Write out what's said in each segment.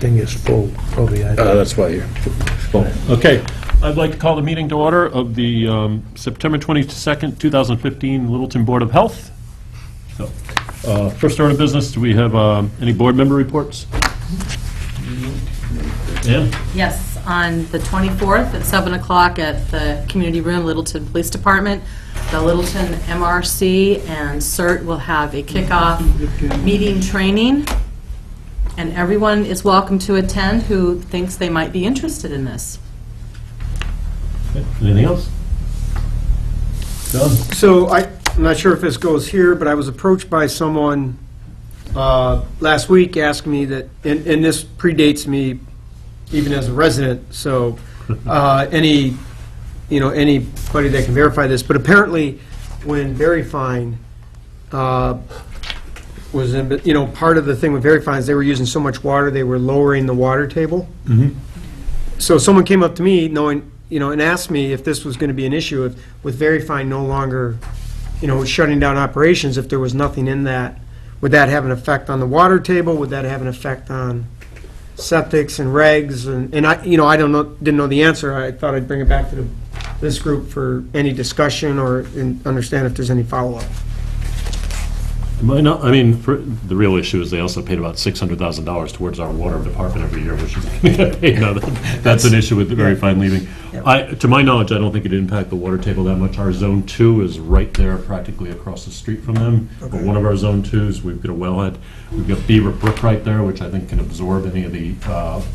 thing is full over the iPad. That's why you're full. Okay, I'd like to call the meeting to order of the September 22nd, 2015 Littleton Board of Health. So, first order of business, do we have any board member reports? Ann? Yes, on the 24th at 7 o'clock at the Community Room, Littleton Police Department, the Littleton MRC and CERT will have a kickoff meeting training, and everyone is welcome to attend who thinks they might be interested in this. Okay, anything else? John? So I'm not sure if this goes here, but I was approached by someone last week asking me that, and this predates me even as a resident, so anybody that can verify this, but apparently when Verifine was in, part of the thing with Verifine is they were using so much water, they were lowering the water table. Mm-hmm. So someone came up to me knowing, and asked me if this was going to be an issue with Verifine no longer, shutting down operations, if there was nothing in that. Would that have an effect on the water table? Would that have an effect on septics and regs? And I didn't know the answer. I thought I'd bring it back to this group for any discussion or understand if there's any follow-up. I mean, the real issue is they also paid about $600,000 towards our water department every year, which is going to get paid. Now, that's an issue with the Verifine leaving. To my knowledge, I don't think it impact the water table that much. Our Zone 2 is right there, practically across the street from them. Okay. But one of our Zone 2s, we've got a wellhead. We've got Beaver Brook right there, which I think can absorb any of the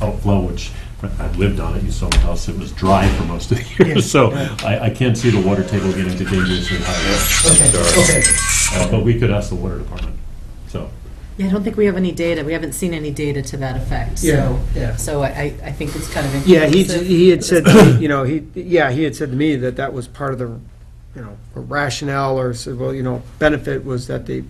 outflow, which I lived on it. You saw my house. It was dry for most of the year. Yeah. So I can't see the water table getting to dangerously high. Okay. But we could ask the water department. So. Yeah, I don't think we have any data. We haven't seen any data to that effect. Yeah. So I think it's kind of Yeah, inconclusive. he had said, to me, he had said to me that was part of the, rationale or said, well, benefit was that they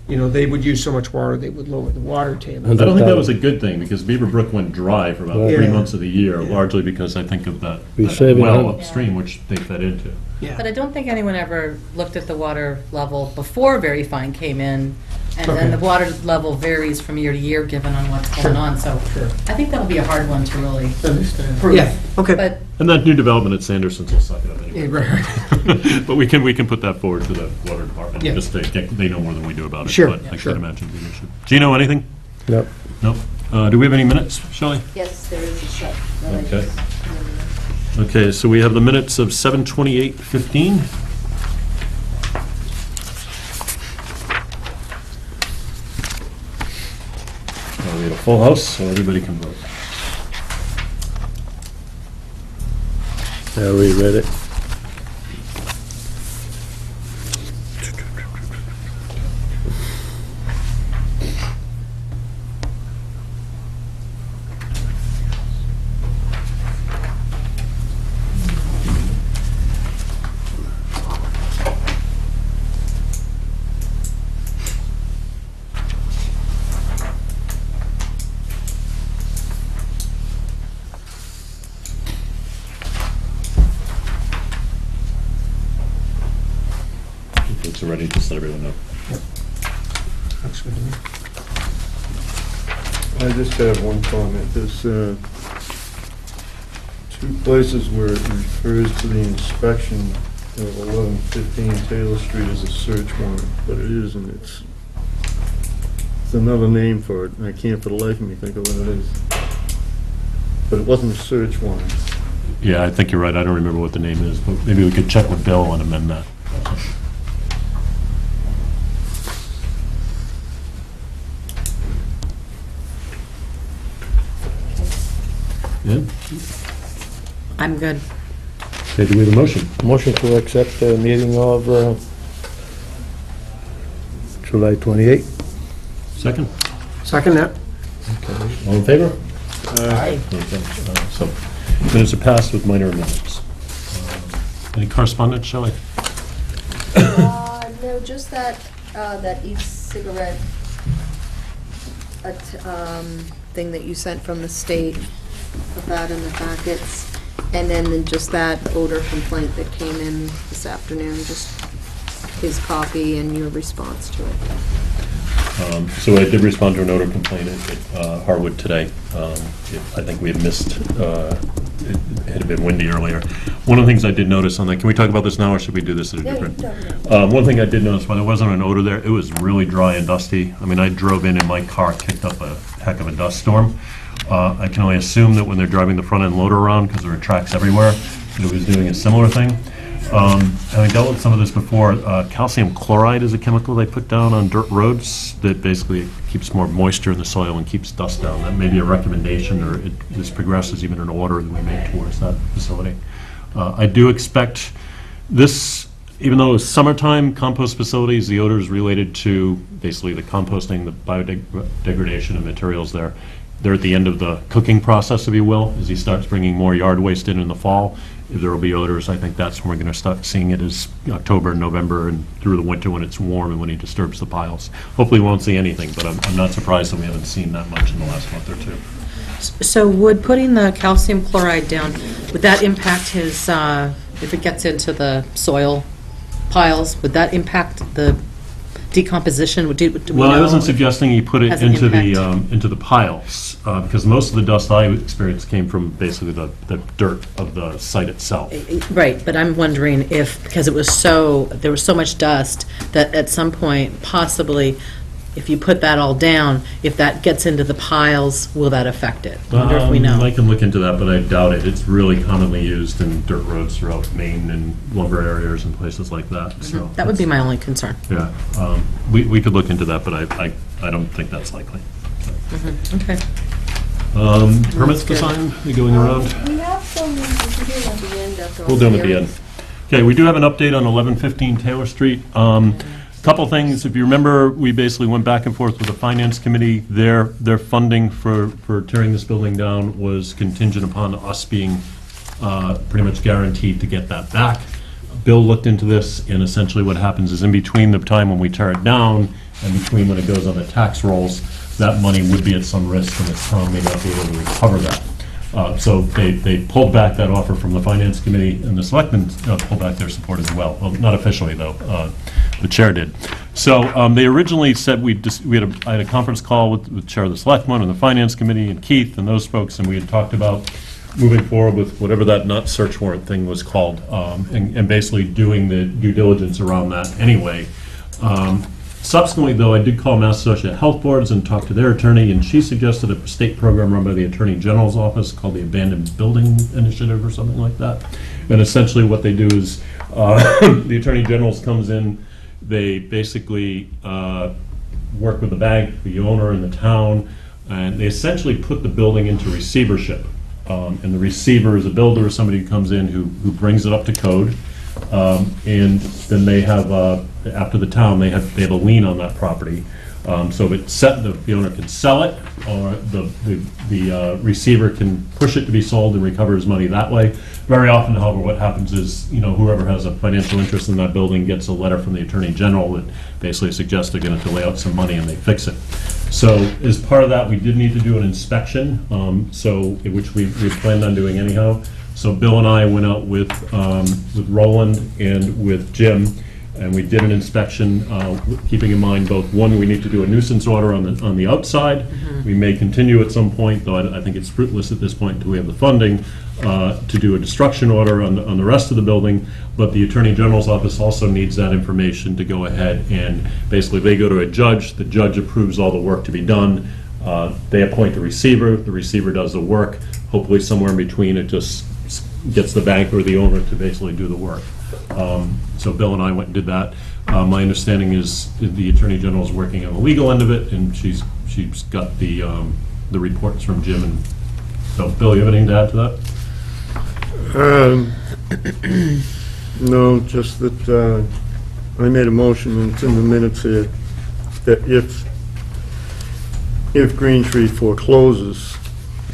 would use so much water, they would lower the water table. I don't think that was a good thing, because Beaver Brook went dry for about 3 Yeah. months of the year, largely because I think of that We saving well on- upstream, which they fed into. But I don't think anyone ever looked at the water level before Verifine came in, and then the water level varies from year to year given on what's going on, so Sure. I think that'll be a hard one to really Understand. prove. Yeah, okay. But And that new development at Sanderson's will suck it up anyway. Yeah, right. But we can put that forward to the water department, Yeah. just they know more than we do about it. Sure, But I sure. can't imagine it being an issue. Gino, anything? Nope. No? Do we have any minutes, Shelley? Yes, there is a set. Okay. Okay, so we have the minutes of 7:28:15. We have a full house, so everybody can vote. I already read it. Folks are ready, just let everyone know. Looks good to me. I just have one comment. There's two places where it refers to the inspection of 1115 Taylor Street as a search warrant, but it isn't. It's another name for it, and I can't for the life of me think of what it is. But it wasn't a search warrant. Yeah, I think you're right, I don't remember what the name is, but maybe we could check with Bill and amend that. Yeah? I'm good. Okay, do we have a motion? Motion to accept the meeting of July 28. Second? Second that? All in favor? Okay, so, minutes are passed with minor amendments. Any correspondence, Shelley? No, just that e-cigarette thing that you sent from the state, put that in the packets. And then just that odor complaint that came in this afternoon, just his copy and your response to it. So I did respond to an odor complaint at Harwood today. I think we had missed, it had been windy earlier. One of the things I did notice on that, can we talk about this now, or should we do this at a different? One thing I did notice, when there wasn't an odor there, it was really dry and dusty. I mean, I drove in and my car kicked up a heck of a dust storm. I can only assume that when they're driving the front end loader around, because there are tracks everywhere, that it was doing a similar thing. And I dealt with some of this before. Calcium chloride is a chemical they put down on dirt roads that basically keeps more moisture in the soil and keeps dust down. That may be a recommendation, or this progresses even an order that we make towards that facility. I do expect this, even though it's summertime, compost facilities, the odor is related to basically the composting, the biodegradation of materials there. They're at the end of the cooking process, if you will, as he starts bringing more yard waste in the fall. If there will be odors, I think that's when we're going to start seeing it, is October, November, and through the winter when it's warm and when he disturbs the piles. Hopefully we won't see anything, but I'm not surprised that we haven't seen that much in the last month or two. So would putting the calcium chloride down, would that impact his, if it gets into the soil piles, would that impact the decomposition? Do we Well, I know? wasn't suggesting he put it Has an into the piles, because most of the dust I experienced came from basically the dirt of the site itself. Right, but I'm wondering if, because there was so much dust, that at some point, possibly, if you put that all down, if that gets into the piles, will that affect it? I wonder if we know. I can look into that, but I doubt it. It's really commonly used in dirt roads throughout Maine and lumber areas and places like that, so. That would be my only concern. Yeah, we could look into that, but I don't think that's likely. Okay. Permits to sign, you going around? We have some, we can do them at the end after all We'll do them at the hearings. end. Okay, we do have an update on 1115 Taylor Street. Couple things, if you remember, we basically went back and forth with the Finance Committee. Their funding for tearing this building down was contingent upon us being pretty much guaranteed to get that back. Bill looked into this, and essentially what happens is in between the time when we tear it down and between when it goes on the tax rolls, that money would be at some risk, and the town may not be able to recover that. So they pulled back that offer from the Finance Committee, and the Selectmen pulled back their support as well. Well, not officially, though. The chair did. So they originally said I had a conference call with the chair of the Selectmen and the Finance Committee and Keith and those folks, and we had talked about moving forward with whatever that not search warrant thing was called, and basically doing the due diligence around that anyway. Subsequently, though, I did call Mass Associate Health Boards and talk to their attorney, and she suggested a state program run by the Attorney General's office called the Abandoned Building Initiative or something like that. And essentially what they do is the Attorney General's comes in, they basically work with the bank, the owner, and the town, and they essentially put the building into receivership. And the receiver is a builder or somebody who comes in who brings it up to code. And then they have, after the town, they have a lien on that property. So if it's set, the owner can sell it, or the receiver can push it to be sold and recover his money that way. Very often, however, what happens is, whoever has a financial interest in that building gets a letter from the Attorney General that basically suggests they're going to lay out some money and they fix it. So as part of that, we did need to do an inspection, which we planned on doing anyhow. So Bill and I went out with Roland and with Jim, and we did an inspection, keeping in mind both, one, we need to do a nuisance order on the outside. We may continue at some point, though I think it's fruitless at this point until we have the funding, to do a destruction order on the rest of the building. But the Attorney General's office also needs that information to go ahead, and basically they go to a judge, the judge approves all the work to be done. They appoint the receiver does the work. Hopefully somewhere in between it just gets the bank or the owner to basically do the work. So Bill and I went and did that. My understanding is the Attorney General is working on the legal end of it, and she's got the reports from Jim. And so, Bill, you have anything to add to that? No, just that I made a motion, and it's in the minutes here, that if Green Tree forecloses,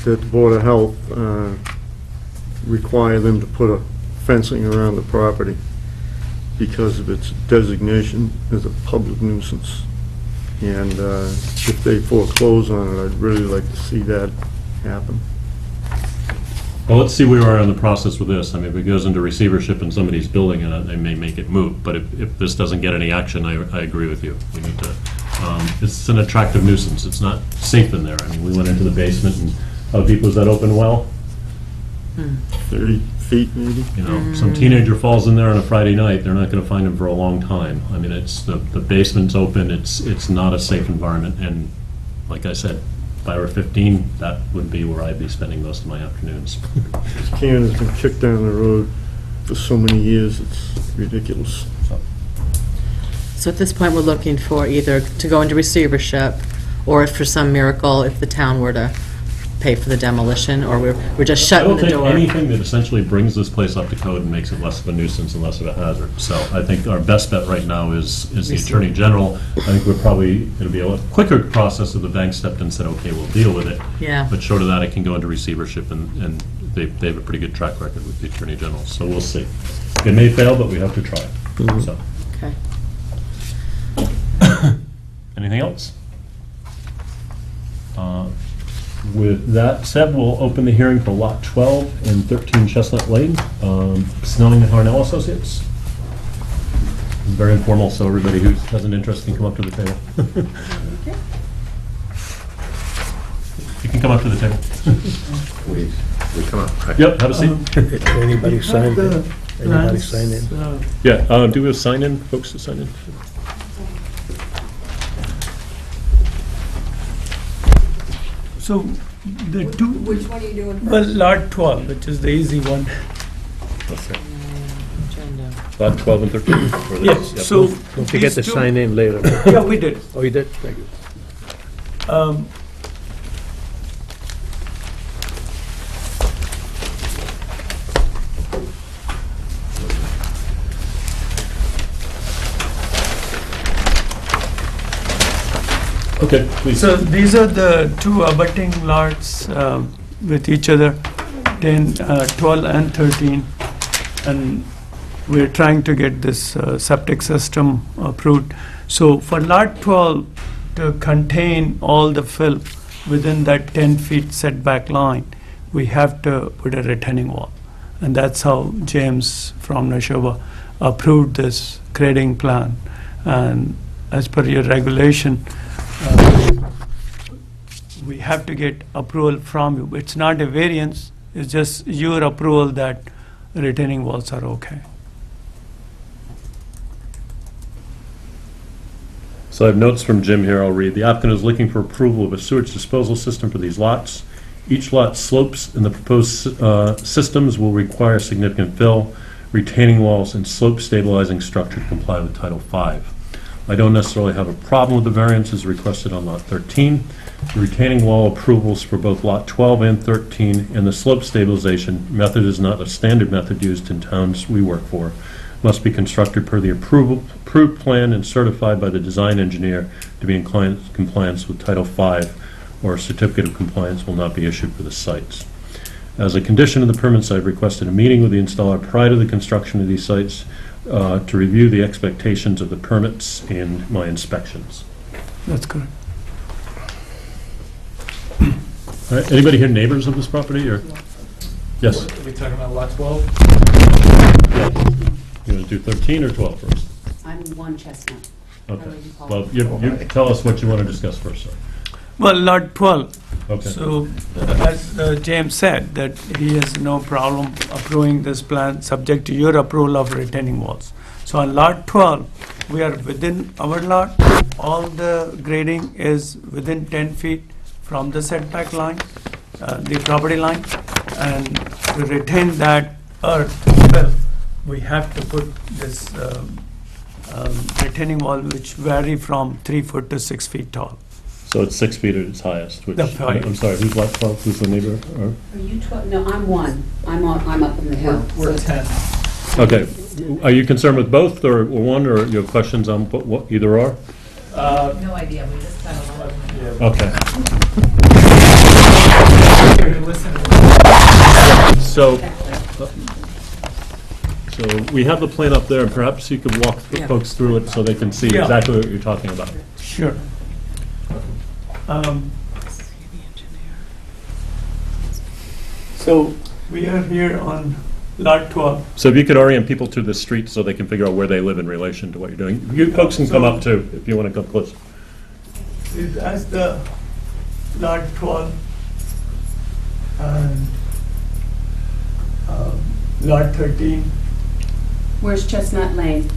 that the Board of Health require them to put a fencing around the property because of its designation as a public nuisance. And if they foreclose on it, I'd really like to see that happen. Well, let's see where we are in the process with this. I mean, if it goes into receivership and somebody's building it, they may make it moot. But if this doesn't get any action, I agree with you. We need to It's an attractive nuisance. It's not safe in there. I mean, we went into the basement and how deep was that open well? 30 feet maybe? You know, some teenager falls in there on a Friday night, they're not gonna find him for a long time. I mean, it's, the basement's open, it's not a safe environment, and like I said, if I were 15, that would be where I'd be spending most of my afternoons. This can has been kicked down the road for so many years, it's ridiculous. So at this point, we're looking for either to go into receivership, or if for some miracle, if the town were to pay for the demolition, or we're just I shutting don't the think door. anything that essentially brings this place up to code and makes it less of a nuisance and less of a hazard. So I think our best bet right now is the Attorney General. I think we're probably, it'll be a quicker process if the bank stepped in and said, okay, we'll deal with it. Yeah. But short of that, it can go into receivership, and they have a pretty good track record with the Attorney General, so we'll see. It may fail, but we have to try. So, Okay. anything else? With that said, we'll open the hearing for Lot 12 and 13 Chestnut Lane, Snelling and Harnell Associates. It's very informal, so everybody who has an interest can come up to the table. You can come up to the table. We come up, right? Yep, have a seat. Anybody signed in? Anybody signed in? Yeah, do we have sign-in, folks to sign in? So the two, Which one are you doing well, first? lot 12, which is the easy one. Lot 12 and 13? or the- Yes, yep. so. Don't forget to these two- sign in later. Yeah, we did. Oh, you did? Thank you. Okay, please. So these are the two abutting lots with each other, 12 and 13. And we're trying to get this septic system approved. So for lot 12 to contain all the fill within that 10 feet setback line, we have to put a retaining wall. And that's how James from Nashova approved this grading plan. And as per your regulation, we have to get approval from you. It's not a variance, it's just your approval that retaining walls are okay. So I have notes from Jim here, I'll read. The applicant is looking for approval of a sewage disposal system for these lots. Each lot slopes and the proposed systems will require significant fill, retaining walls, and slope stabilizing structure to comply with Title V. I don't necessarily have a problem with the variances requested on Lot 13. The retaining wall approvals for both Lot 12 and 13 and the slope stabilization method is not a standard method used in towns we work for. Must be constructed per the approved plan and certified by the design engineer to be in compliance with Title V, or a certificate of compliance will not be issued for the sites. As a condition of the permits, I've requested a meeting with the installer prior to the construction of these sites to review the expectations of the permits and my inspections. That's correct. All right, anybody here neighbors of this property, or? Yes? Are we talking about lot 12? You want to do 13 or 12 first? I'm 1 Chestnut. Okay. live in Paul. Well, you tell us what you want to discuss first, sir. Well, lot 12. Okay. So as James said, that he has no problem approving this plan, subject to your approval of retaining walls. So on lot 12, we are within our lot, all the grading is within 10 feet from the setback line, the property line, and to retain that earth fill, we have to put this retaining wall, which vary from 3 foot to 6 feet tall. So it's 6 feet at its highest, which, That's right. I'm sorry, who's lot 12, who's the neighbor? Or- Are you 12? No, I'm 1. I'm up in the hill. We're So 10. Okay, are you concerned with both, or one, or you have questions on what either are? No idea, we just kind of. Okay. Listen. So we have the plan up there, and perhaps you could walk the Yeah. folks through it so they can see Yeah. exactly what you're talking about. Sure. So we are here on lot 12. So if you could orient people to the street so they can figure out where they live in relation to what you're doing. You folks can come up too, if you want to come close. See, that's the lot 12 and lot 13. Where's Chestnut Lane?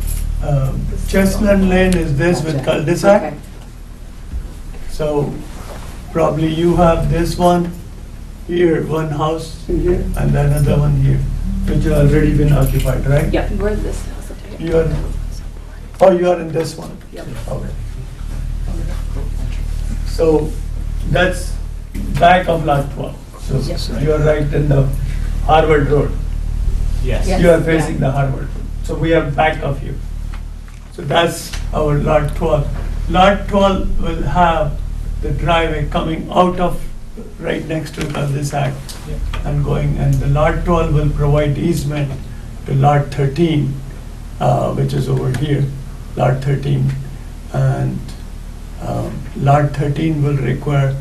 Chestnut Lane is this with cul-de-sac. Okay. So probably you have this one here, one house, Mhm. and then another one here, which has already been occupied, right? Yep. Where's this house? You're, oh, you are in this one? Yep. Okay. So that's back of lot 12. Yep. So you're right in the Harvard Road. Yes. Yes. You are facing the Harvard. So we are back of you. So that's our lot 12. Lot 12 will have the driveway coming out of right next to the cul-de-sac and going, and the lot 12 will provide easement to lot 13, which is over here, lot 13. And lot 13 will require,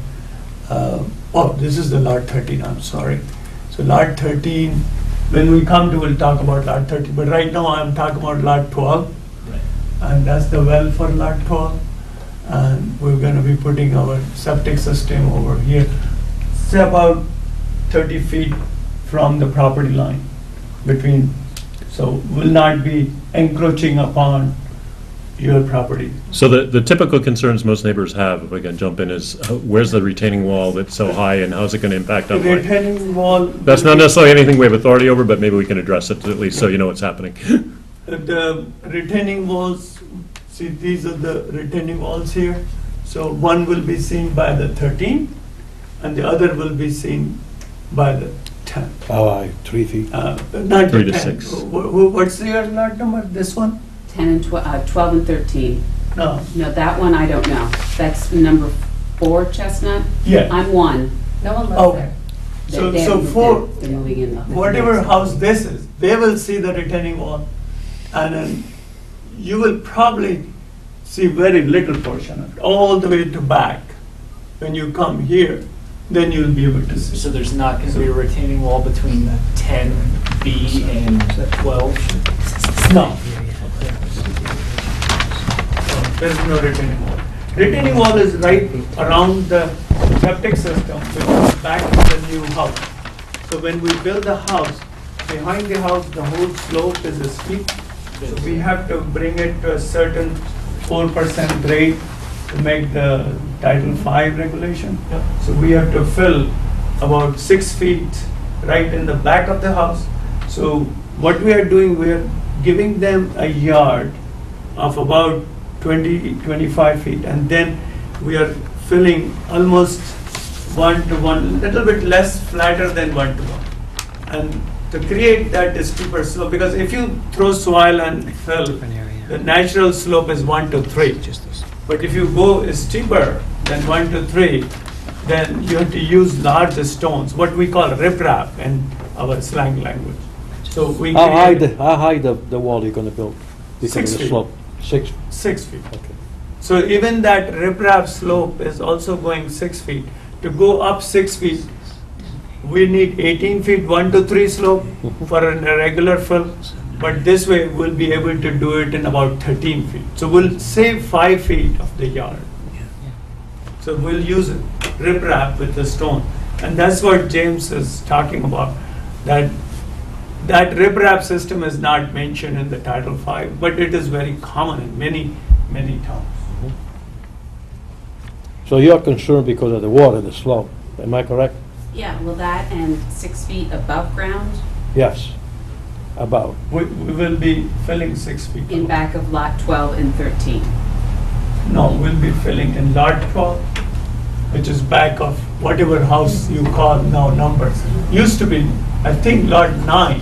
oh, this is the lot 13, I'm sorry. So lot 13, when we come to, we'll talk about lot 13, but right now I'm talking about lot 12. And that's the well for lot 12. And we're gonna be putting our septic system over here. It's about 30 feet from the property line between, so will not be encroaching upon your property. So the typical concerns most neighbors have, if I can jump in, is where's the retaining wall that's so high and how's it going to impact The on life? retaining wall. That's not necessarily anything we have authority over, but maybe we can address it at least so you know what's happening. The retaining walls, see, these are the retaining walls here. So one will be seen by the 13 and the other will be seen by the 10. How high, 3 feet? Not 3 the to 10. 6. What's your lot number, this one? 10 and 12 and 13. No, No, that one I don't know. That's number 4 Chestnut? yeah. I'm 1. No one Oh. lives there. So, They so haven't for moved in. They're moving in. whatever house this is, they will see the retaining wall. And then you will probably see very little portion of it, all the way to back. When you come here, then you'll be able to see. So there's not going to be a retaining wall between the 10B and 12? No. There is no retaining wall. Retaining wall is right around the septic system, which is back to the new house. So when we build the house, behind the house, the whole slope is steep. So we have to bring it to a certain 4% grade to make the Title V regulation. So we have to fill about 6 feet right in the back of the house. So what we are doing, we are giving them a yard of about 25 feet, and then we are filling almost 1 to 1, little bit less flatter than 1 to 1. And to create that steeper slope, because if you throw soil and fill, the natural slope is 1 to 3. But if you go steeper than 1 to 3, then you have to use large stones, what we call riprap in our slang language. So we How high the wall you're gonna build? Because 6 of the feet. slope? 6, 6 feet. okay. So even that riprap slope is also going 6 feet. To go up 6 feet, we need 18 feet, 1 to 3 slope for a regular fill. But this way, we'll be able to do it in about 13 feet. So we'll save 5 feet of the yard. So we'll use riprap with the stone. And that's what James is talking about, that riprap system is not mentioned in the Title V, but it is very common in many, many towns. So you're concerned because of the water, the slope, am I correct? Yeah, well, that and 6 feet above ground Yes, about. We will be filling 6 feet. in back of lot 12 and 13. No, we'll be filling in lot 12, which is back of whatever house you call now numbers. Used to be, I think, lot 9.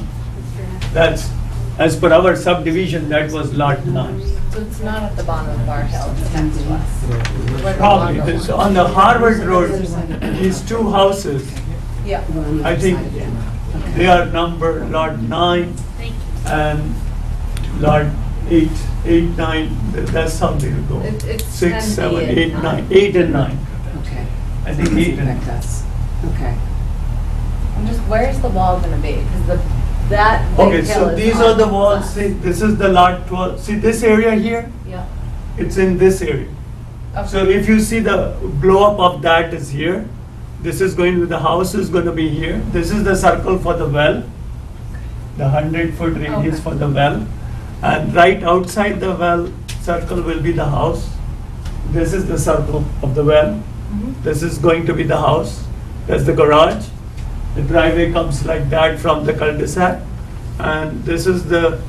That's, as per our subdivision, that was lot 9. So it's not at the bottom of our hill, it's next to us. Probably, this- on the Harvard Road, these 2 houses, Yeah. I think they are numbered lot 9 and lot 8, 9, that's how they go. It's 6, 7, 10B and 8, 9, 8 and 9. Okay. I think 8 and 9. Affect us. Okay. I'm just, where's the wall gonna be? Because that Okay, big hill so is these on are the this walls, side. see, this is the lot 12, see this area here? Yeah. It's in this area. So if you see the blow up of that is here, this is going to, the house is going to be here. This is the circle for the well, the 100-foot radius Okay. for the well. And right outside the well circle will be the house. This is the circle of the well. This is going to be the house. That's the garage. The driveway comes like that from the cul-de-sac. And this is the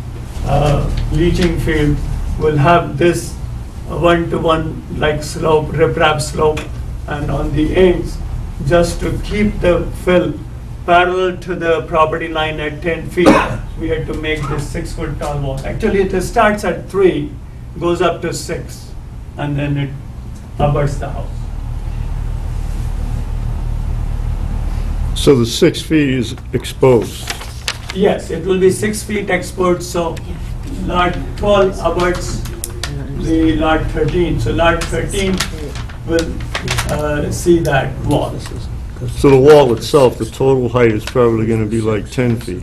leaching field. Will have this one-to-one like slope, riprap slope, and on the ends, just to keep the fill parallel to the property line at 10 feet, we had to make this 6-foot tall wall. Actually, it starts at 3, goes up to 6, and then it abuts the house. So the 6 feet is exposed. Yes, it will be 6 feet exposed, so lot 12 abuts the lot 13. So lot 13 will see that wall. So the wall itself, the total height is probably gonna be like 10 feet.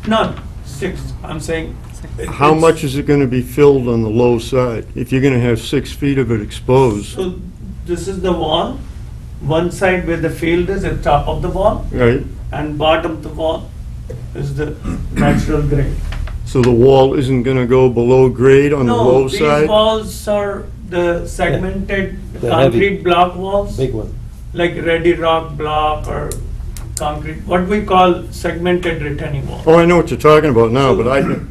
No, 6, I'm saying. How it's- much is it gonna be filled on the low side? If you're gonna have 6 feet of it exposed, So this is the wall, one side where the field is at top of the wall, right? and bottom of the wall is the natural grade. So the wall isn't gonna go below grade on the low No, these side? walls are the segmented The heavy. concrete block walls, Big one. like ready rock block or concrete, what we call segmented retaining wall. Oh, I know what you're talking about now, but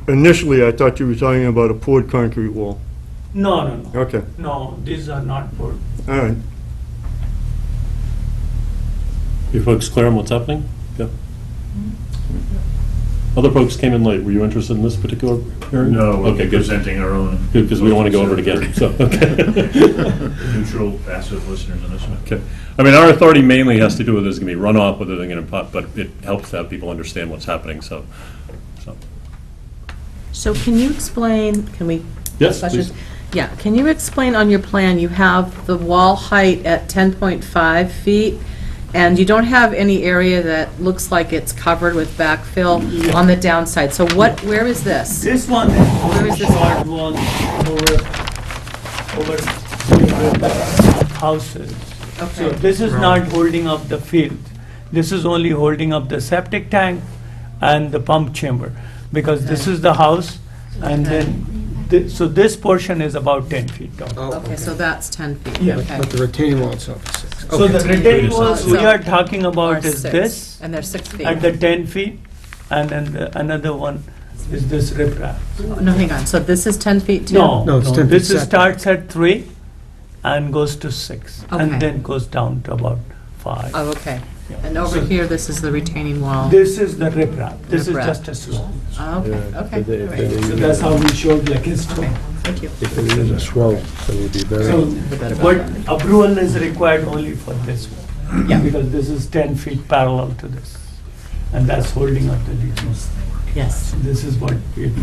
initially I thought you were talking about a poured concrete wall. No, no, no, Okay, no, these are not poured. all right. You folks clear on what's happening? Yeah. Other folks came in late. Were you interested in this particular hearing? No, we're Okay, good. presenting our own. Good, because we don't want to go over it again, so, okay. Neutral, passive listeners on this one. Okay. I mean, our authority mainly has to do with there's going to be runoff, whether they're going to, but it helps to have people understand what's happening, so. So can you explain, can we? Yes, questions? please. Yeah, can you explain on your plan, you have the wall height at 10.5 feet, and you don't have any area that looks like it's covered with backfill on the downside. So what, where is this? This one Where is is this short wall over the houses. So Okay. this is not holding up the field. This is only holding up the septic tank and the pump chamber, because this is the house, and then, so this portion is about 10 feet tall. Okay, so that's 10 feet. Yeah. Okay. But the retaining wall itself is 6. So the retaining walls we So- are talking Or about is 6, this, and they're 6 feet. at the 10 feet, and then another one is this riprap. No, hang on, so this is 10 feet too? No, No, it's no, 10 feet this is setback. starts at 3 and goes to 6, Okay. and then goes down to about 5. Oh, okay. Yeah. And over So here, this is the retaining wall. This is the riprap, this is Riprap. just a slope. Oh, okay, okay. all right. So that's how we showed like a slope. Okay, thank you. If it is a slope, it would be very. So better what about approval is required only for this one. Yeah. Because this is 10 feet parallel to this, and that's holding up the leaching. Yes. This is what it means.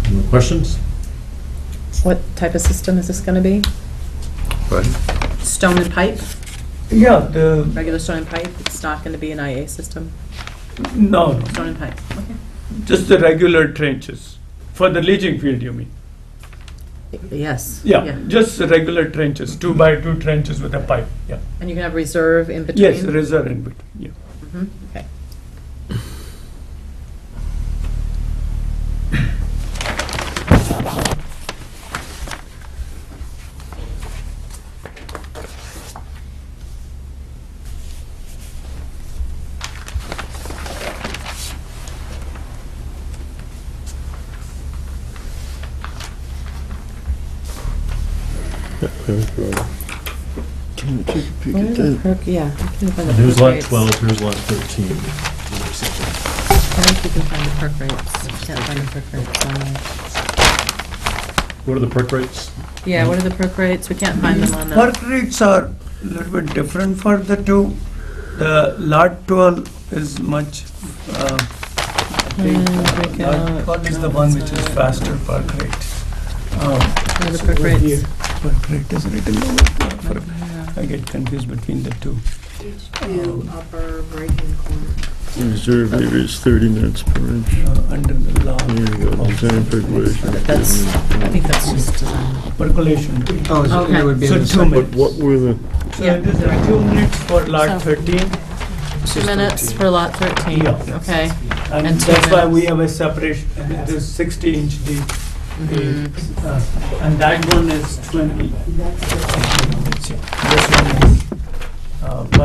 Any more questions? What type of system is this going to be? Right. Stone and pipe? Yeah, the, Regular stone and pipe? It's not going to be an IA system? no, Stone and pipe, okay. just the regular trenches. For the leaching field, you mean? Yes. Yeah, just the regular trenches, 2 by 2 trenches with a pipe, yeah. And you can have reserve in between? Yes, reserve in between, yeah. Mhm, okay. Can you take a peek Where at are the that? perk, yeah. I can't find the Here's perk lot rates. 12, here's lot 13. I think you can find the perk rates. Can't find the perk rates on there. What are the perk rates? Yeah, what are the perk rates? We can't find them on the, Perk rates are a little bit different for the two. The lot 12 is much, I think, lot 12 is the one which is faster perk rate. what are the perk Over rates? here. Rate is written over. I get confused between the two. Two, upper right-hand corner. Reserve area is 30 minutes per inch. Under the law. There you go, design percolation. That's, I think that's just design. Percolation. Oh, so Okay. it would be So on the 2 side. But minutes. what were the, So it is 2 minutes for lot So- 13. 2 minutes for lot 13, Yeah. okay. And And 2 that's why we minutes. have a separation, it is 60-inch deep. And that one is 20. Let's see. This one is,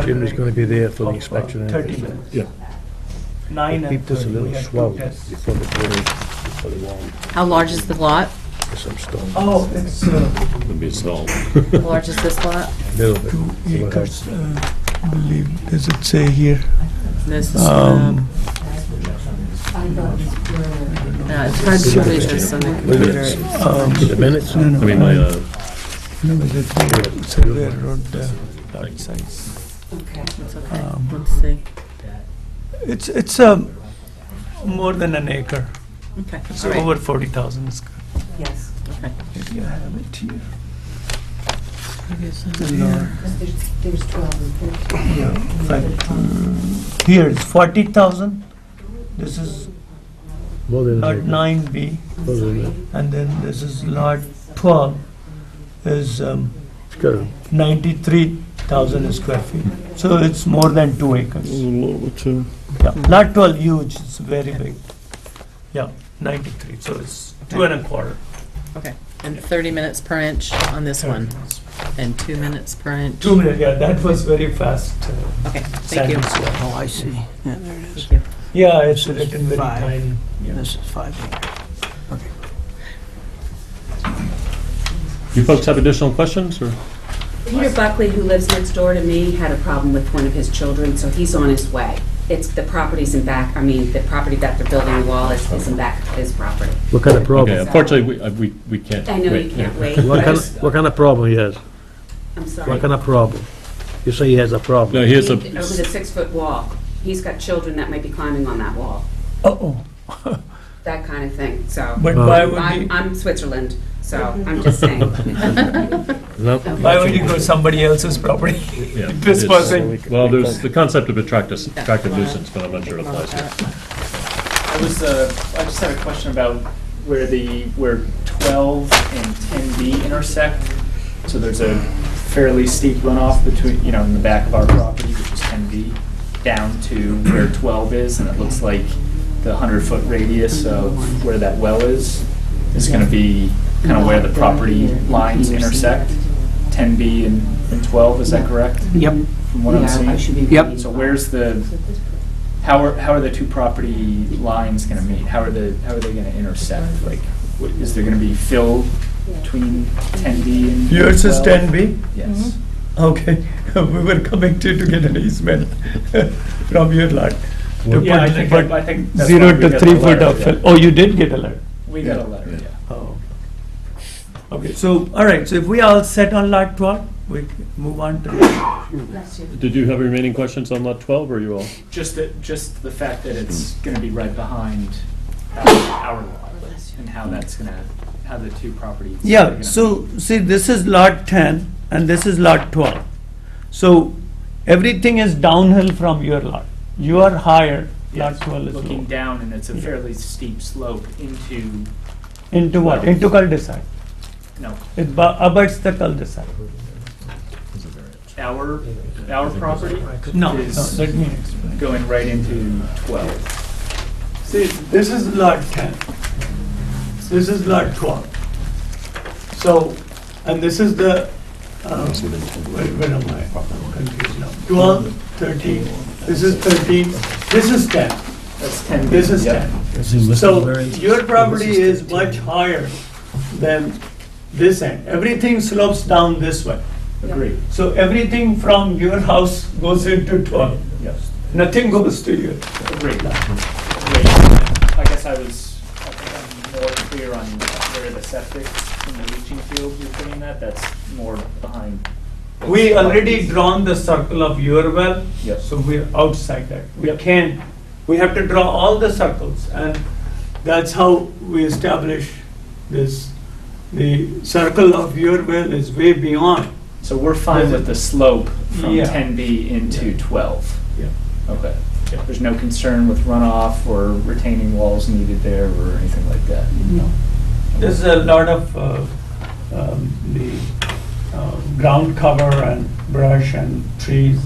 Jim is Buckley gonna be there for the of, inspection. and 30 everything. minutes. Yeah. 9 and Keep this a 30, we little have swell two tests. before the quarters, before the wall, How large is the lot? there's some stone. Oh, it's It'd be small. How large is this lot? Little bit. 2 acres, I believe, does it say here? This is, Um, it's hard to read this on the computer. The minutes? No, no. I mean, my, No, is it here? It's where wrote the lot size. It's okay, Um, let's see. It's more than an acre. Okay, It's all right. over 40,000 square. Yes. Okay. Maybe I have it here. There's 12 and 13. Yeah, right. Here it's 40,000. This is More than lot that. 9B, More than that. and then this is lot 12 is It's got a 93,000 square feet. So it's more than 2 acres. a little over 2? Yeah, lot 12 huge, it's very big. Yeah, 93, so it's 2 and a quarter. Okay, and 30 minutes per inch on this one, and 2 minutes per inch. 2 minutes, yeah, that was very fast. Okay, thank you. sentence, yeah. Oh, I see. Yeah, there it is. Thank you. Yeah, it's written very 5. tiny. Yeah. This is 5 acres. you folks have additional questions, or? Peter Buckley, who lives next door to me, had a problem with one of his children, so he's on his way. It's, the property's in back, I mean, the property that they're building the wall is in back of his property. What kind of Okay, problem? unfortunately, we can't. I know wait, you can't yeah. wait. What kind of problem he has? I'm sorry. What kind of problem? You say he has a problem. No, here's Over a, the 6-foot wall. He's got children that might be climbing on that wall, Uh-oh, that kind of thing, so. but why would I'm Switzerland, so I'm just saying. No? why would you go somebody else's property? yeah. Trespassing. Well, there's the concept of attractive nuisance, but I'm not sure it applies here. I just had a question about where 12 and 10B intersect. So there's a fairly steep runoff between, in the back of our property, which is 10B, down to where 12 is, and it looks like the 100-foot radius of where that well is going to be kind of where the property lines intersect, 10B and 12, is that correct? Yep. From what I'm seeing? Yep. So where's how are the two property lines going to meet? How are they going to intersect? Like, is there going to be fill between 10B and 12? Yours is 10B? Yes. Okay, we were coming to get an easement from your lot. to Yeah, I put- think put I think that's 0 why we to got 3 the foot letter, of yeah. fill. Oh, you did get a letter? We got a letter, yeah. Oh. Okay, so, all right, so if we all set on lot 12, we can move on to. Did you have remaining questions on lot 12, or are you all? Just the fact that it's going to be right behind our lot, and how the two properties. are Yeah, gonna so, see, this is lot 10 and this is lot 12. So, everything is downhill from your lot. You are higher, lot Yes, 12 is looking low. down, and it's a fairly steep slope into, Into what? Well- Into cul-de-sac. no, It abuts the cul-de-sac. our property No, no, is let me explain. going right into 12. See, this is lot 10. This is lot 12. So, and this is the, where am I? I'm confused now. 12, 13, this is 13, this is 10, That's 10. this is Yep. 10. So, your property is much higher than this end. Everything slopes down this way. Agreed. So, everything from your house goes into 12. Yes. Nothing goes to you. Agreed. I guess I think I'm more clear on where the septic and the leaching field you're putting that's more behind. We already drawn the circle of your well, Yep. so we're outside that. We Yep. can't, we have to draw all the circles, and that's how we establish this the circle of your well is way beyond. So we're fine with the slope from Yeah. 10B into 12? Yeah. Okay. There's no concern with runoff or retaining walls needed there or anything like that? No. There's a lot of the ground cover and brush and trees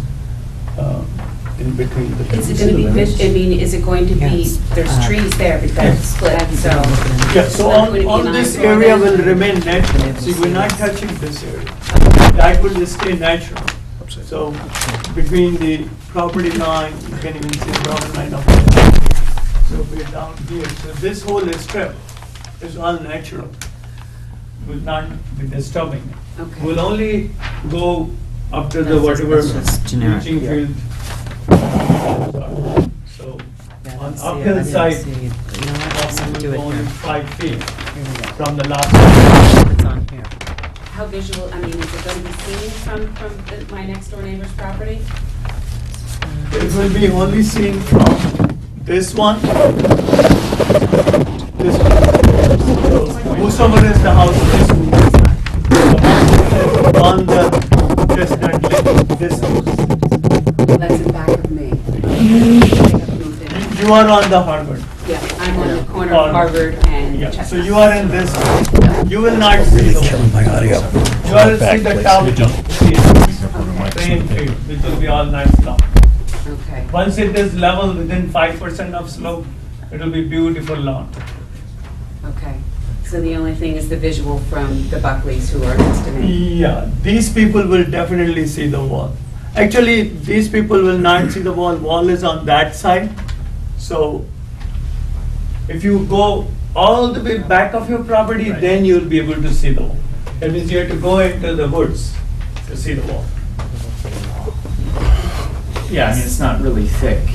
in between the. Is it going to be, I mean, is it going to be, there's trees there, but that's split, so. Yeah, so Not going to be all an this eyesore area then? will remain natural. See, we're not touching this area. That will stay natural. So between the property line, you can even see the dotted line of it. So we're down here. So this whole strip is all natural. Will not be disturbing it. Okay. We'll only go up to the whatever leaching field. So on uphill side, probably only 5 feet from the last. How visual, I mean, is it going to be seen from my next door neighbor's property? It will be only seen from this one. This one. Whosoever is the house, this one. On the chestnut lane, this house. That's in back of me. I have moved in. You are on the Harvard. Yeah, I'm on the corner of Harvard and Yeah, Chestnut. so you are in this, you will not see the wall. My audio. You will see the top. Drain field, which will be all nice lawn. Okay, Once it is level within 5% of slope, it will be beautiful lawn. okay. So the only thing is the visual from the Buckleys who are next to me. Yeah, these people will definitely see the wall. Actually, these people will not see the wall. Wall is on that side. So if you go all the way back of your property, then you'll be able to see the wall. That means you have to go into the woods to see the wall. Yeah, I mean, it's not really thick,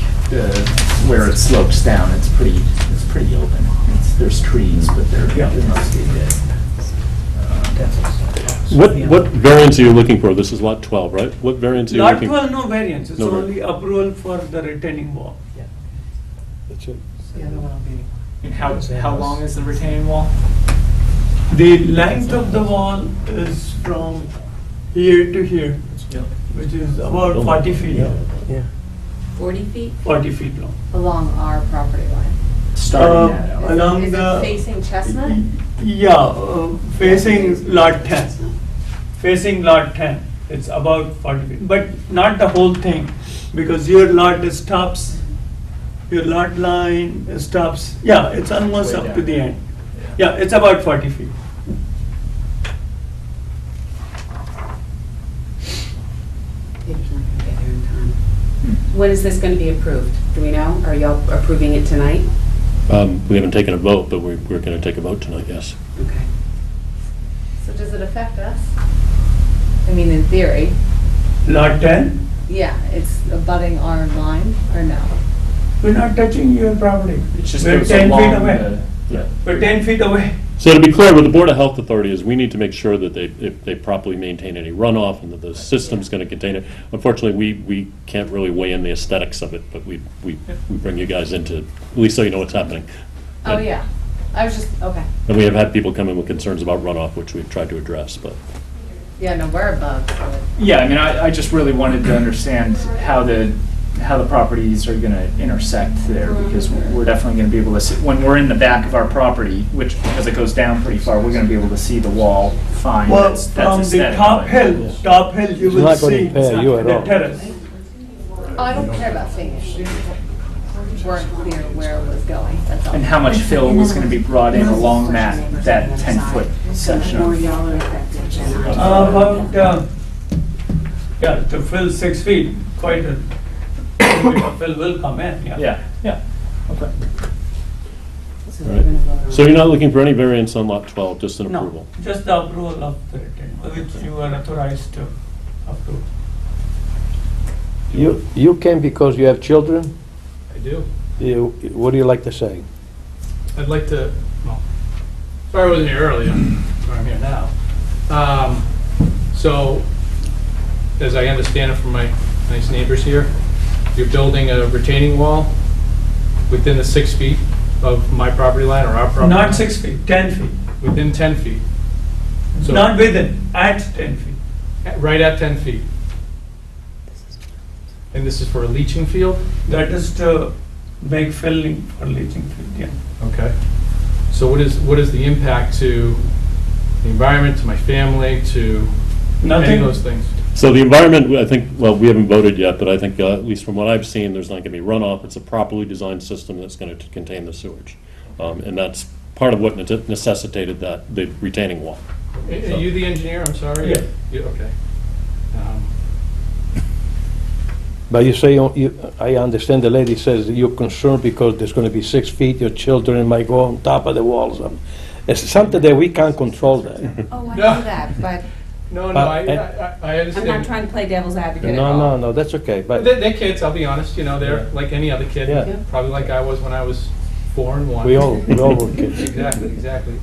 where it slopes down, it's pretty open. There's trees, but they're mostly dead. What variance are you looking for? This is lot 12, right? What variance are you Lot looking? 12, no variance. It's No only approval for the retaining wall. That's it. And how long is the retaining wall? The length of the wall is from here to here, which is about 40 feet. Yeah. 40 feet? 40 feet long. Along our property line. Starting that out. Along Is the. it facing Chestnut? Yeah, facing lot 10. Facing lot 10, it's about 40 feet, but not the whole thing, because your lot stops, your lot line stops, yeah, it's almost Way up to down. the end. Yeah, it's about 40 feet. Peter's not going to get here in time. When is this going to be approved? Do we know? Are y'all approving it tonight? We haven't taken a vote, but we're going to take a vote tonight, yes. Okay. So does it affect us? I mean, in theory, Lot 10, yeah, it's abutting our line, or no? we're not touching your property. It just We're goes 10 feet along away. Yeah. We're 10 feet away. So to be clear, with the Board of Health Authority is we need to make sure that they properly maintain any runoff and that the system's going to contain it. Unfortunately, we can't really weigh in the aesthetics of it, but we bring you guys into, at least so you know what's happening. Oh, yeah. I was just, okay. And we have had people come in with concerns about runoff, which we've tried to address, but. Yeah, no, we're above, so. Yeah, I mean, I just really wanted to understand how the properties are gonna intersect there, because we're definitely gonna be able to see, when we're in the back of our property, which, because it goes down pretty far, we're gonna be able to see the wall fine. Well, That's from the aesthetic, top but- hill, you It's will not gonna see impair you at the all. terrace. Oh, I don't care about seeing it. Weren't clear where it was going, that's all. And how much fill was gonna be brought in along that 10-foot section More of y'all are affected than I am. About, yeah, to fill 6 feet, quite a bit of fill will come in, yeah. Yeah, okay. So we're gonna vote on So you're not looking for any variance on lot 12, just an No, approval? just the approval of the retaining, which you are authorized to approve. You came because you have children? I do. What do you like to say? I'd like to, well, sorry I wasn't here earlier, but I'm here now. So, as I understand it from my nice neighbors here, you're building a retaining wall within the 6 feet of my property line or our property line? Not 6 feet, 10 feet. Within 10 feet. So- Not within, at 10 feet. Right at 10 feet. And this is for a leaching field? That is to make filling for leaching field, yeah. Okay. So what is the impact to the environment, to my family, to any Nothing. of those things? So the environment, I think, well, we haven't voted yet, but I think, at least from what I've seen, there's not going to be runoff. It's a properly designed system that's going to contain the sewage. And that's part of what necessitated that, the retaining wall. Are you the engineer? I'm sorry? Yeah. Okay. But you say, I understand the lady says that you're concerned because there's gonna be 6 feet, your children might go on top of the walls. It's something that we can't control that. Oh, I No. know that, but No, I I'm not understand. trying to play devil's advocate at all. No, that's okay, but They're kids, I'll be honest, you know, they're like any other kid. Yeah. Probably like I was when I was 4 and 1. we all were kids. Exactly.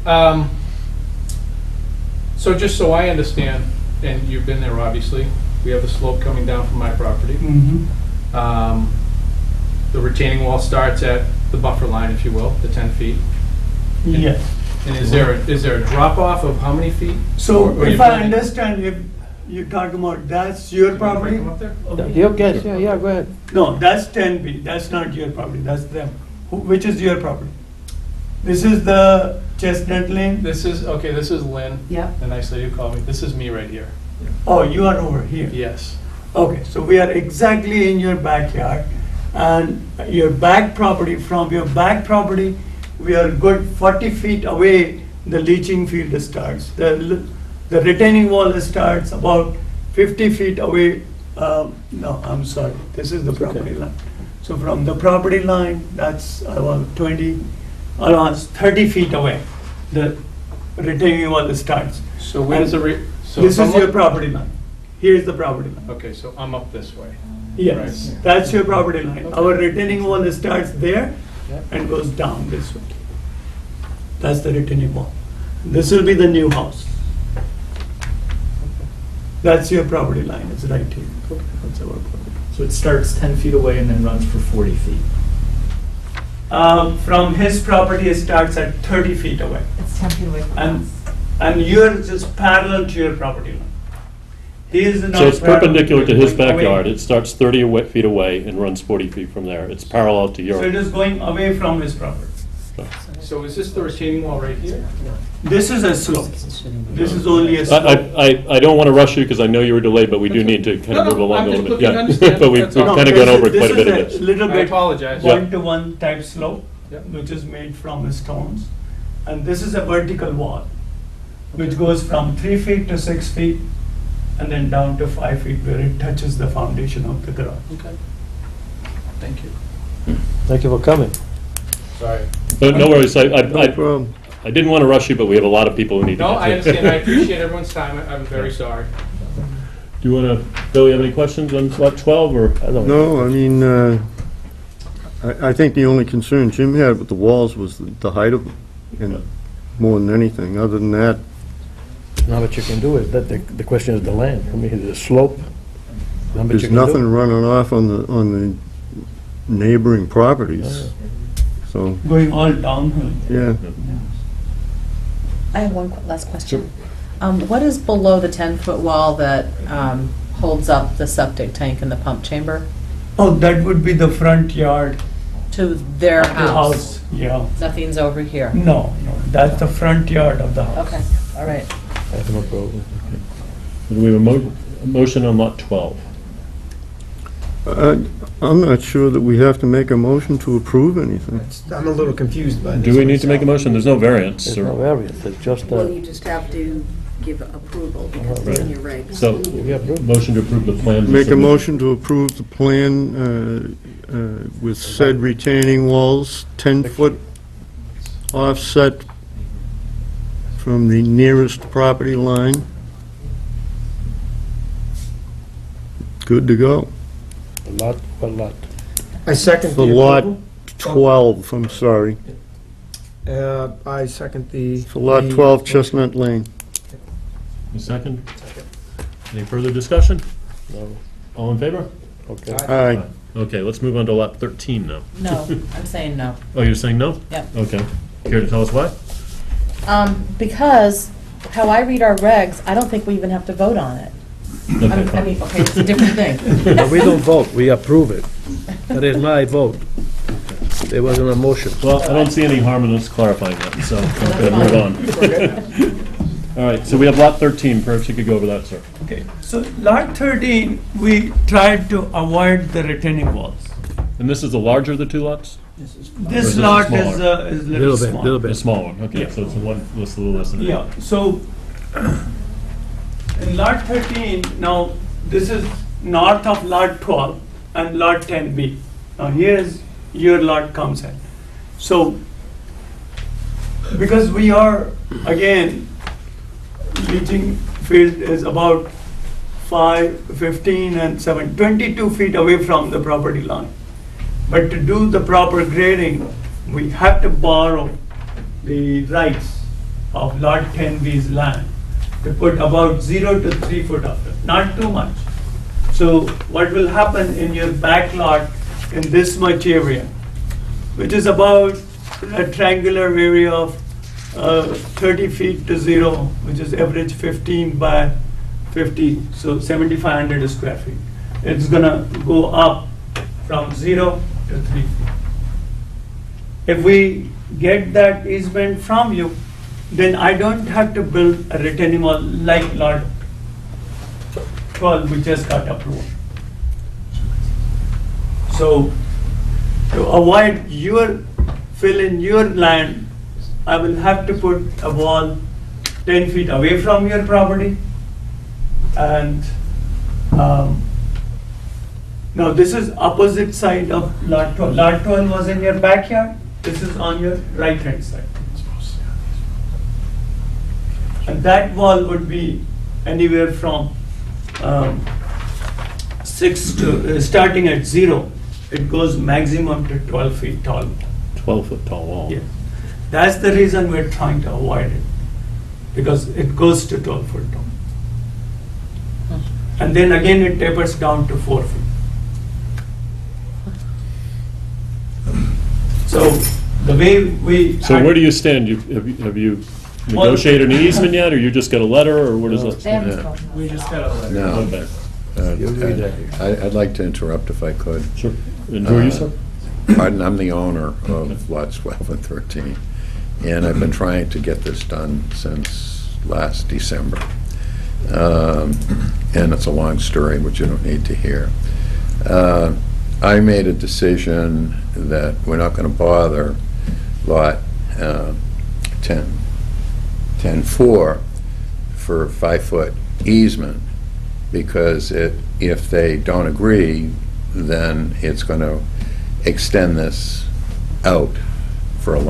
So just so I understand, and you've been there obviously, we have the slope coming down from my property. The retaining wall starts at the buffer line, if you will, the 10 feet. Yes. And is there a drop off of how many feet? So Or if you're I building- understand, if you're talking about that's your Can I property? come up there? You guess, yeah, go ahead. No, that's 10B, that's not your property, that's them. Which is your property? This is the Chestnut Lane? This is Lynn. Yep. The nice lady who called me. This is me right here. Oh, you are over here? Yes. Okay, so we are exactly in your backyard, and your back property, from your back property, we are good 40 feet away, the leaching field starts. The retaining wall starts about 50 feet away, no, I'm sorry, this is the property line. So from the property line, that's about around 30 feet away, the retaining wall starts. So where does so This if I'm is your up- property line. Here's the property line. Okay, so I'm up this way. Yes, Right. that's your property line. Our retaining wall starts there Yep. and goes down this way. That's the retaining wall. This will be the new house. That's your property line, it's right here. That's our property. So it starts 10 feet away and then runs for 40 feet. From his property, it starts at 30 feet away. It's 10 feet away from And you're just parallel to your property line. He is not So it's parallel, perpendicular to his going away. backyard. It starts 30 feet away and runs 40 feet from there. It's parallel to So it your, is going away from his property. So is this the retaining wall right here? This is a slope. This is only a slope. I don't want to rush you because I know you were delayed, but we do need to kind of No, move no, along I'm a little just bit. looking to understand. But we've That's all. kind of gone over quite a bit of This is this. a little I bit apologize. Yeah. one-to-one type slope, Yep. which is made from stones. And this is a vertical wall, which goes from 3 feet to 6 feet, and then down to 5 feet where it touches the foundation of the garage. Okay. Thank you. Thank you for coming. Sorry. No worries. No problem. I didn't want to rush you, but we have a lot of people who need to No, get I to. understand. I appreciate everyone's time. I'm very sorry. Do you want to, Bill, you have any questions on lot 12 or? I don't No, I mean, I think the only concern Jim had with the walls was the height of them, and more than anything. Other than that, Not what you can do is, that the question is the land, I mean, the slope. Not much you there's can do. nothing running off on the neighboring properties. So, Going all downhill. yeah. I have one last question. What is below the 10-foot wall that holds up the septic tank and the pump chamber Oh, that would be the front yard to their of the house? house, yeah. Nothing's over here? No, that's the front yard of the house. Okay, all right. I have no problem. Do we have a motion on lot 12? I'm not sure that we have to make a motion to approve anything. I'm a little confused by this. Do we need to make a motion? There's no variance. There's or- no variance, it's just, Well, you just have to give approval because it's in your regs. So, we approve. motion to approve the plan. Make a motion to approve the plan with said retaining walls, 10-foot offset from the nearest property line. Good to go. What lot? I second For the lot approval. 12, I'm sorry. I second the. For lot the- 12 Chestnut Lane. A second? Any further discussion? No, All in favor? okay. Aye. Okay, let's move on to lot 13 now. No, I'm saying no. Oh, you're saying no? Yep. Okay. Care to tell us why? Because how I read our regs, I don't think we even have to vote on it. I mean, okay, it's a different thing. But we don't vote, we approve it. That is my vote. There wasn't a motion. Well, I don't see any harm in us clarifying that, so we're going to move on. All right, so we have lot 13, perhaps you could go over that, sir. Okay, so lot 13, we tried to avoid the retaining walls. And this is the larger of the two lots? This this lot smaller? is a little small. Little The bit. small one, okay, Yeah. so it's a little less than. Yeah, so in lot 13, now this is north of lot 12 and lot 10B. Now here's your lot comes in. So because we are, again, leaching field is about 5, 15 and 7, 22 feet away from the property line. But to do the proper grading, we have to borrow the rights of lot 10B's land to put about 0 to 3 foot of it, not too much. So what will happen in your back lot in this much area, which is about a triangular area of 30 feet to 0, which is average 15 by 50, so 7,500 square feet. It's gonna go up from 0 to 3 feet. If we get that easement from you, then I don't have to build a retaining wall like lot 12, which just got approved. So to avoid your fill in your land, I will have to put a wall 10 feet away from your property. And now this is opposite side of lot 12. Lot 12 was in your backyard. This is on your right hand side. And that wall would be anywhere from 6 to, starting at 0, it goes maximum to 12 feet tall. 12-foot tall wall. Yeah. That's the reason we're trying to avoid it, because it goes to 12 foot tall. And then again, it tapers down to 4 feet. So the way we. So where do you stand? Have you negotiated an easement yet, or you just got a letter, or what is it? Yeah. We just got a letter. No. Okay, I'd like to interrupt if I could. sure. And who are you, sir? Pardon, I'm the owner of lots 12 and 13, and I've been trying to get this done since last December. And it's a long story, which you don't need to hear. I made a decision that we're not going to bother lot 10-4 for 5-foot easement, because if they don't agree, then it's going to extend this out for a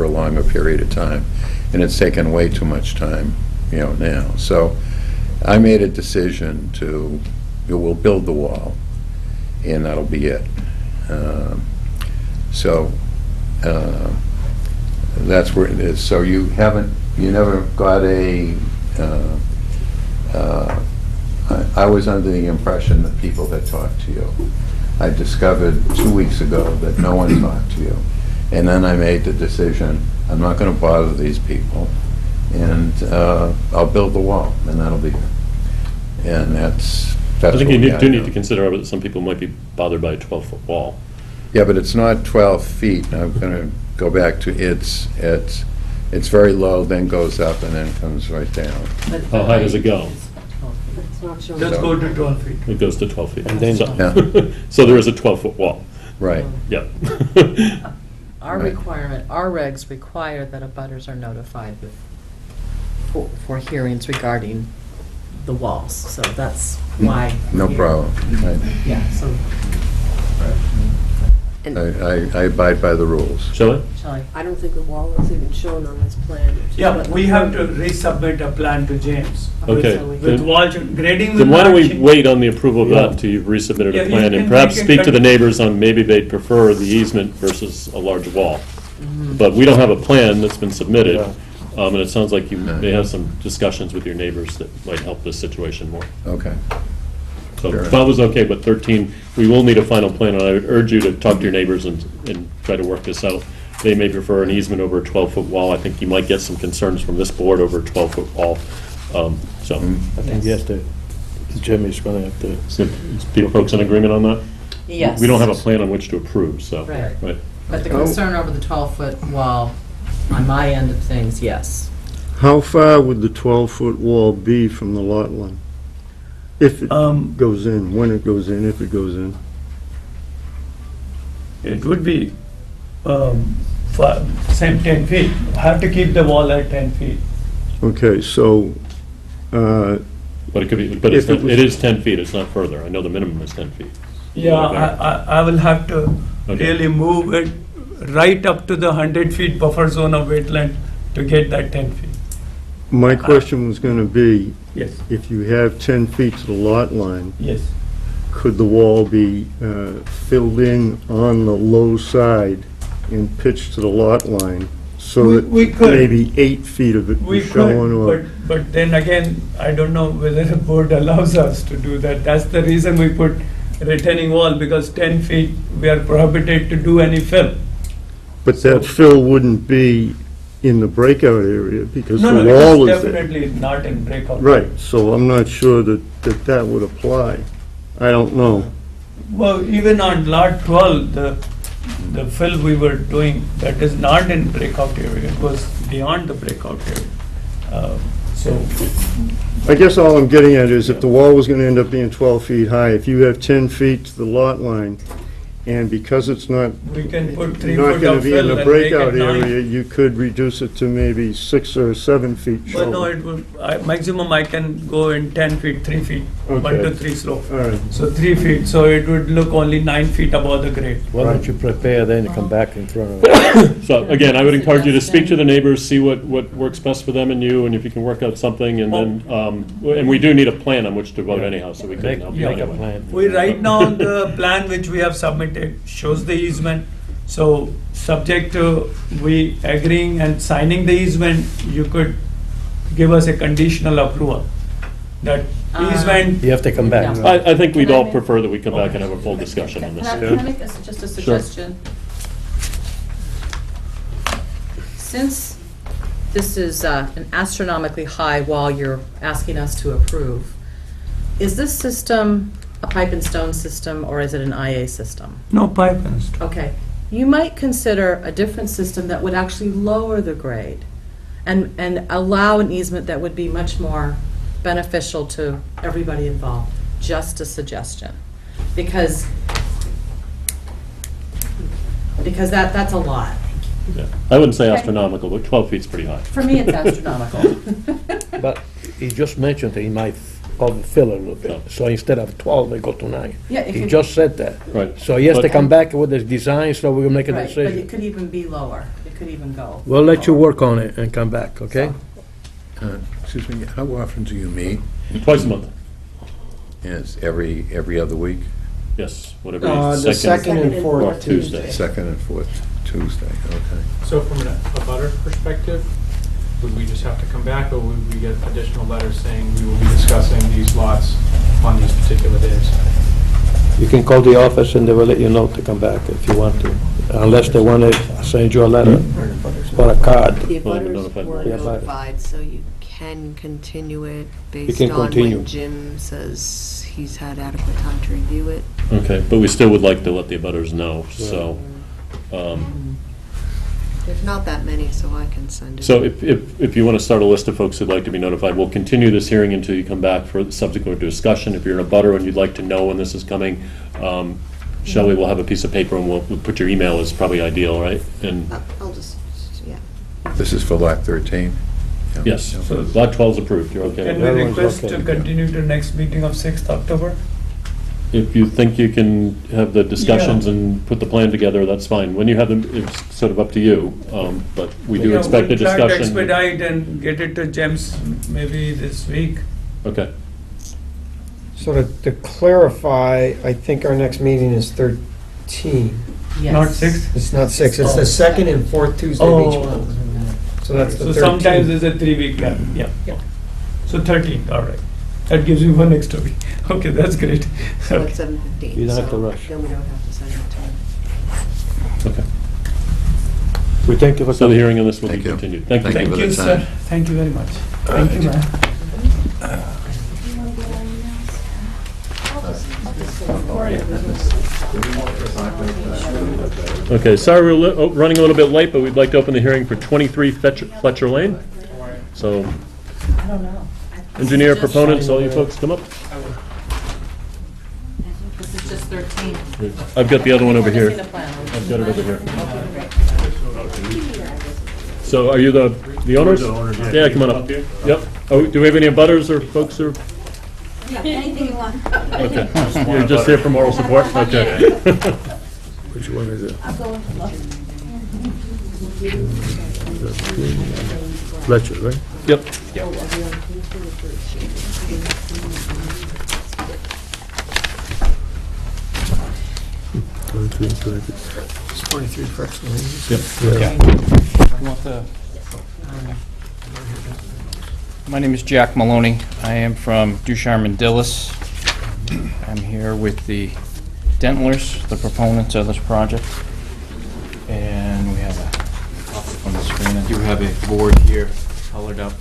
longer period of time, and it's taken way too much time, now. So I made a decision we'll build the wall, and that'll be it. That's where it is. So you never got I was under the impression that people had talked to you. I discovered 2 weeks ago that no one talked to you. And then I made the decision, I'm not going to bother these people, and I'll build the wall, and that'll be it. And that's I think what you we gotta do need do. to consider that some people might be bothered by a 12-foot wall. Yeah, but it's not 12 feet. I'm going to go back to it's very low, then goes up, and then comes right down. How high does it go? It's not showing. Let's go to 12 feet. It goes to 12 feet. And then- So- So there is a 12-foot wall, Right. yep. Our Right. our regs require that abutters are notified for hearings regarding the walls, so that's why. No problem. Yeah, so, I abide by the rules. Shall I? Shelley? I don't think the wall is even shown on this plan. which is Yeah, what we the- have to resubmit a plan to James. Okay. With wall grading. Then will why don't not we change. wait on the approval of Yeah. that till you've resubmitted Yeah, a you plan, can and perhaps make it speak to the con- neighbors on maybe they'd prefer the easement versus a large wall. But we don't have a plan that's been submitted, Yeah. and it sounds like you may have some discussions with your neighbors that might help this situation more. Okay. So Sure. 12 is okay, but 13, we will need a final plan, and I would urge you to talk to your neighbors and try to work this out. they may prefer an easement over a 12-foot wall. I think you might get some concerns from this board over a 12-foot wall. So, I think yes, Jim is gonna have to. so people, folks in agreement on that? Yes. We don't have a plan on which to approve, so. Right. Right. But the concern over the 12-foot wall, on my end of things, yes. How far would the 12-foot wall be from the lot line? If it goes in, when it goes in, if it goes in? It would be same 10 feet. Have to keep the wall at 10 feet. Okay, so, But it could be, but If it was- it is 10 feet, it's not further. I know the minimum is 10 feet. Yeah, I will have to Okay. really move it right up to the 100 feet buffer zone of wetland to get that 10 feet. my question was gonna be, Yes, if you have 10 feet to the lot line, yes. could the wall be filled in on the low side and pitched to the lot line so We- that we could. maybe 8 feet of it We was shown? or could, but then again, I don't know whether the board allows us to do that. That's the reason we put retaining wall, because 10 feet, we are prohibited to do any fill. But that fill wouldn't be in the breakout area because No, the no, wall it is is there. definitely not in breakout. Right, so I'm not sure that would apply. I don't know. Well, even on lot 12, the fill we were doing, that is not in breakout area, it was beyond the breakout area. So, I guess all I'm getting at is if the wall was gonna end up being 12 feet high, if you have 10 feet to the lot line, and because it's not we can put 3 not foot gonna of be in fill the and make breakout it 9. area, you could reduce it to maybe 6 or 7 feet Well, no, shoulder. it would, maximum I can go in 10 feet, 3 feet, 1 Okay. to 3 slope. All right, So 3 feet, so it would look only 9 feet above the grade. Why don't you prepare, then come back in front of us? So again, I would encourage you to speak to the neighbors, see what works best for them and you, and if you can work out something, and then, and we do need a plan on which to vote anyhow, so we can Make help you make a anyway. plan. We, right now, the plan which we have submitted shows the easement, so subject to we agreeing and signing the easement, you could give us a conditional approval. That easement, You have to come back. Yeah. I think we'd Can I all make- prefer that we come back and have a full discussion on Can this. I make just a suggestion? Since this is an astronomically high wall you're asking us to approve, is this system a pipe and stone system, or is it an IA system? no pipe and stone. Okay, you might consider a different system that would actually lower the grade and allow an easement that would be much more beneficial to everybody involved. Just a suggestion. Because that's a lot. Yeah. I wouldn't say astronomical, but 12 feet's pretty high. For me, it's astronomical. But he just mentioned that he might overfill a little bit. So instead of 12, we go to 9. Yeah, it He could- just said that. Right. So he has to But- come back with his design, so we'll make a Right, but it decision. could even be lower. It could even go. We'll let you lower. work on it and come back, okay? Excuse me, how often do you meet? Twice a month, Yes, every other week? yes, The whatever. second and fourth fourth Tuesday. Second and fourth Tuesday, okay. So from a butter perspective, would we just have to come back, or would we get additional letters saying we will be discussing these lots on these particular days? You can call the office and they will let you know to come back if you want to, unless they want to send you a letter or a card. The Well, abutters notified. were Yeah, but- notified, so you can continue it based can on continue. when Jim says he's had adequate time to review it. Okay, but we still would like to let the abutters know, so. There's not that many, so I can send it. So if you want to start a list of folks who'd like to be notified, we'll continue this hearing until you come back for the subsequent discussion. If you're in a butter and you'd like to know when this is coming, Shelley will have a piece of paper and we'll put your email is probably ideal, right? And, I'll just, yeah. This is for lot 13? Yeah. yes, Yeah. so lot 12 is approved, you're okay Can with we that? Everyone's request okay. to continue to next meeting of 6th October? If you think you can have the discussions and put the plan together, that's fine. When you have them, it's sort of up to you, but we do Yeah, expect a we'll try to discussion. expedite and get it to James maybe this week. Okay, So to clarify, I think our next meeting is 13. Yes. Not 6th? It's not 6, it's the second and fourth Tuesday of each month. So that's the So 13th. sometimes there's a 3-week gap, yeah. So 13th, all right. That gives me one extra week. Okay, that's great. So Okay. it's 7:15. You don't have to so rush. Then we don't have to send it to him. okay. We thank you for So the coming. hearing on this will be Thank you. continued. Thank you. Thank you for the Thank you, sir. time. Thank you very much. Thank you, ma'am. Okay, sorry we're running a little bit late, but we'd like to open the hearing for 23 Fletcher Lane. So, engineer, proponents, all you folks come up. This is just 13. I've got the other one over here. We're missing the plan. I've got it over here. So are you the owners? We're the owners, yeah. Yeah, come on up. Yep. Oh, do we have any butters or folks who? Anything you want. Okay. You're just here for moral support? Okay. Which one is it? Fletcher, right? Yep. It's 23 Crux Yep. You want the- My name is Jack Maloney. I am from Ducharme and Dillis. I'm here with the Dentlers, the proponents of this project. And we have a copy on the screen. I do have a board here colored up,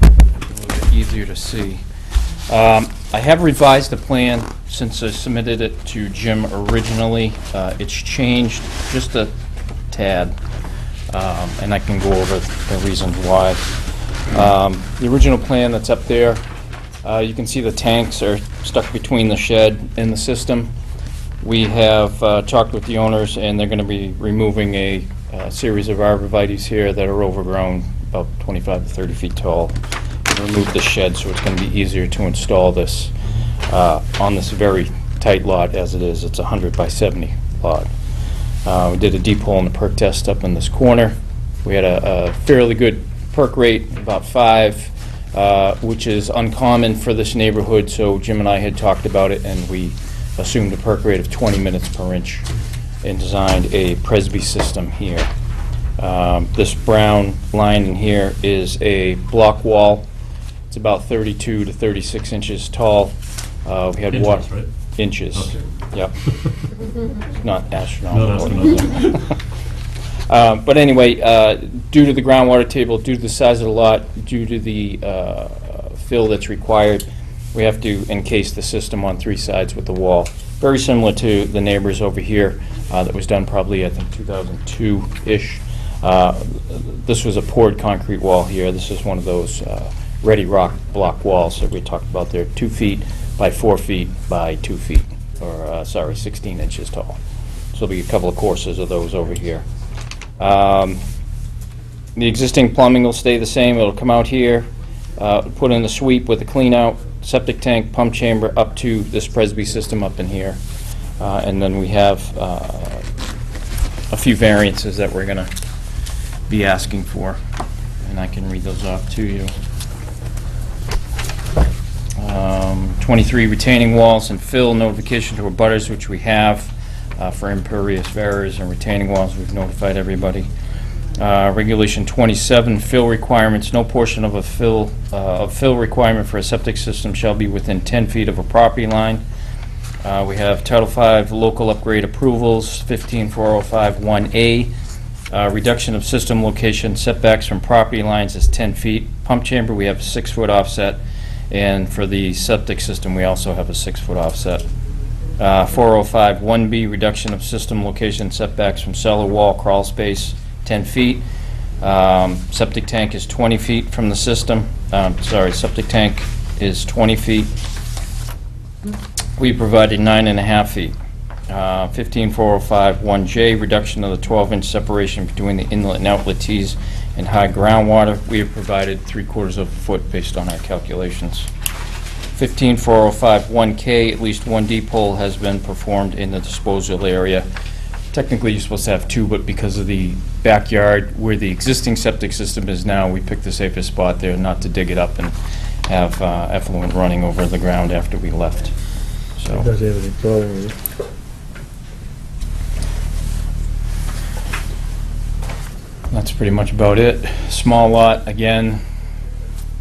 a little bit easier to see. I have revised the plan since I submitted it to Jim originally. It's changed just a tad, and I can go over the reasons why. The original plan that's up there, you can see the tanks are stuck between the shed and the system. We have talked with the owners, and they're going to be removing a series of arborvitaes here that are overgrown, about 25 to 30 feet tall. Remove the shed, so it's going to be easier to install this on this very tight lot as it is. It's a 100 by 70 lot. We did a deep hole in the perk test up in this corner. We had a fairly good perk rate, about 5, which is uncommon for this neighborhood, so Jim and I had talked about it, and we assumed a perk rate of 20 minutes per inch and designed a Presby system here. This brown line in here is a block wall. It's about 32 to 36 inches tall. We had Inches, water. right? Inches. Okay. Yep. Not Not astronomical. astronomical. But anyway, due to the groundwater table, due to the size of the lot, due to the fill that's required, we have to encase the system on 3 sides with the wall. Very similar to the neighbors over here. That was done probably, I think, 2002-ish. This was a poured concrete wall here. This is one of those ready rock block walls that we talked about there, 2 feet by 4 feet by 2 feet, or 16 inches tall. So there'll be a couple of courses of those over here. The existing plumbing will stay the same. It'll come out here, put in the sweep with a clean out, septic tank, pump chamber up to this Presby system up in here. And then we have a few variances that we're going to be asking for, and I can read those off to you. 23 retaining walls and fill notification to abutters, which we have for impervious barriers and retaining walls. We've notified everybody. Regulation 27, fill requirements. No portion of a fill requirement for a septic system shall be within 10 feet of a property line. We have Title V local upgrade approvals, 15405-1A. Reduction of system location setbacks from property lines is 10 feet. Pump chamber, we have a 6-foot offset. And for the septic system, we also have a 6-foot offset. 405-1B, reduction of system location setbacks from cellar wall crawl space, 10 feet. Septic tank is 20 feet from the system. Septic tank is 20 feet. We provided 9.5 feet. 15405-1J, reduction of the 12-inch separation between the inlet and outlet tees and high groundwater. We have provided 3/4 of a foot based on our calculations. 15405-1K, at least 1 deep hole has been performed in the disposal area. Technically, you're supposed to have 2, but because of the backyard where the existing septic system is now, we picked the safest spot there not to dig it up and have effluent running over the ground after we left. So. Does he have any problem with it? That's pretty much about it. Small lot, again,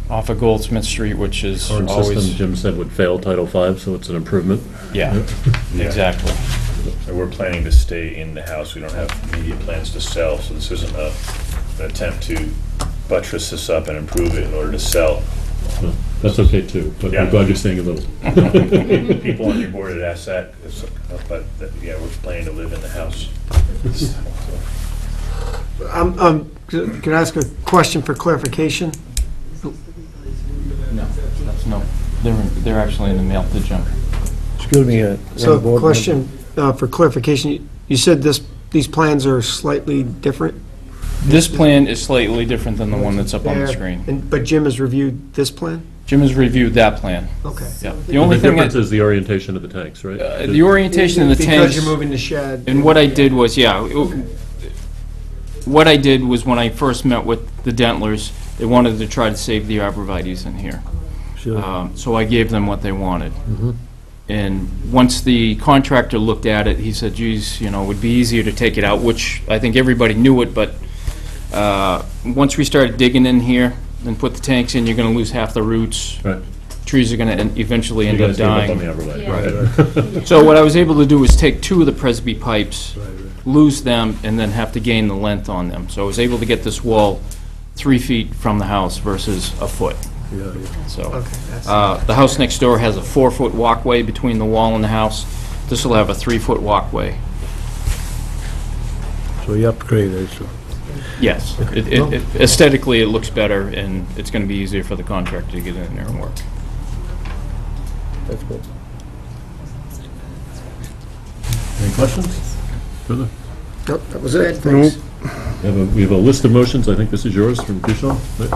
off of Goldsmith Street, which is Current always... system, Jim said, would fail Title V, so it's an improvement. Yeah, exactly. And we're planning to stay in the house. We don't have immediate plans to sell, so this isn't an attempt to buttress this up and improve it in order to sell. That's okay too, but Yeah. I'm glad you're staying in Little. People on your board had asked that, but yeah, we're planning to live in the house. Can I ask a question for clarification? No, that's no, they're actually in the mail to Jim. Excuse me. So, board member. question for clarification, you said these plans are slightly different? This plan is slightly different than the one that's up on the There, screen. But Jim has reviewed this plan? Jim has reviewed that plan. Okay. Yeah. The only The thing difference that, is the orientation of the tanks, right? the orientation of the Because tanks. you're moving the shed. And what I did was, what I did was when I first met with the Dentlers, they wanted to try to save the arborvitaes in here. Sure. So I gave them what they wanted. And once the contractor looked at it, he said, geez, it would be easier to take it out, which I think everybody knew it, but once we started digging in here and put the tanks in, you're gonna lose half the roots. Right. Trees are gonna eventually You end gotta up save up on dying. the arborvitae. Right. So what I was able to do was take 2 of the Presby pipes, lose them, and then have to gain the length on them. So I was able to get this wall 3 feet from the house versus a foot. Yeah, yeah. So, Okay, that's- the house next door has a 4-foot walkway between the wall and the house. This will have a 3-foot walkway. So you upgraded, so. Yes. Aesthetically, it looks better, and it's gonna be easier for the contractor to get in there and work. That's good. Any questions? Further? Nope, that was it. Good. Thanks. We have a list of motions. I think this is yours from Duchamp, right?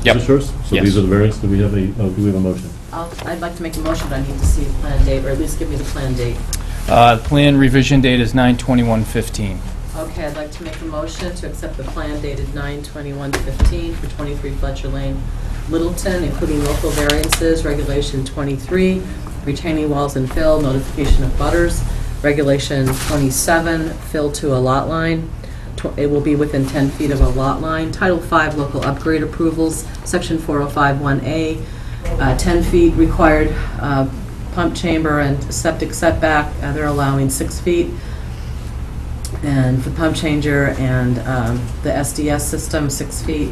Yep. Is this yours? So Yes. these are the variants. Do we have a motion? I'd like to make a motion, but I need to see the plan date, or at least give me the plan date. Plan revision date is 9/21/15. Okay, I'd like to make a motion to accept the plan dated 9/21/15 for 23 Fletcher Lane, Littleton, including local variances, Regulation 23, retaining walls and fill, notification of butters, Regulation 27, fill to a lot line. It will be within 10 feet of a lot line. Title 5, local upgrade approvals, Section 405-1A, 10 feet required pump chamber and septic setback. They're allowing 6 feet. And for pump changer and the SDS system, 6 feet.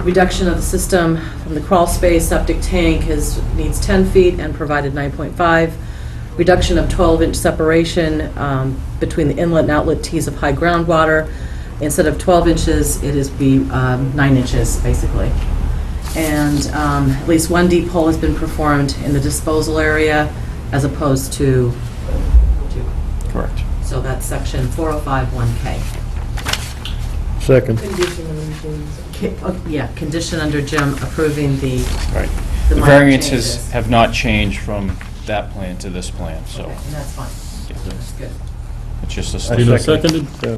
Reduction of the system from the crawl space septic tank needs 10 feet and provided 9.5. Reduction of 12-inch separation between the inlet and outlet tees of high groundwater. Instead of 12 inches, it is be 9 inches, basically. And at least 1 deep hole has been performed in the disposal area as opposed to 2. Correct. So that's section 405-1K. Second. Yeah, condition under Jim approving the Right. the The minor variances changes. have not changed from that plan to this plan, so Okay, and that's fine. That's good. it's just a Dino slip. seconded. Yeah.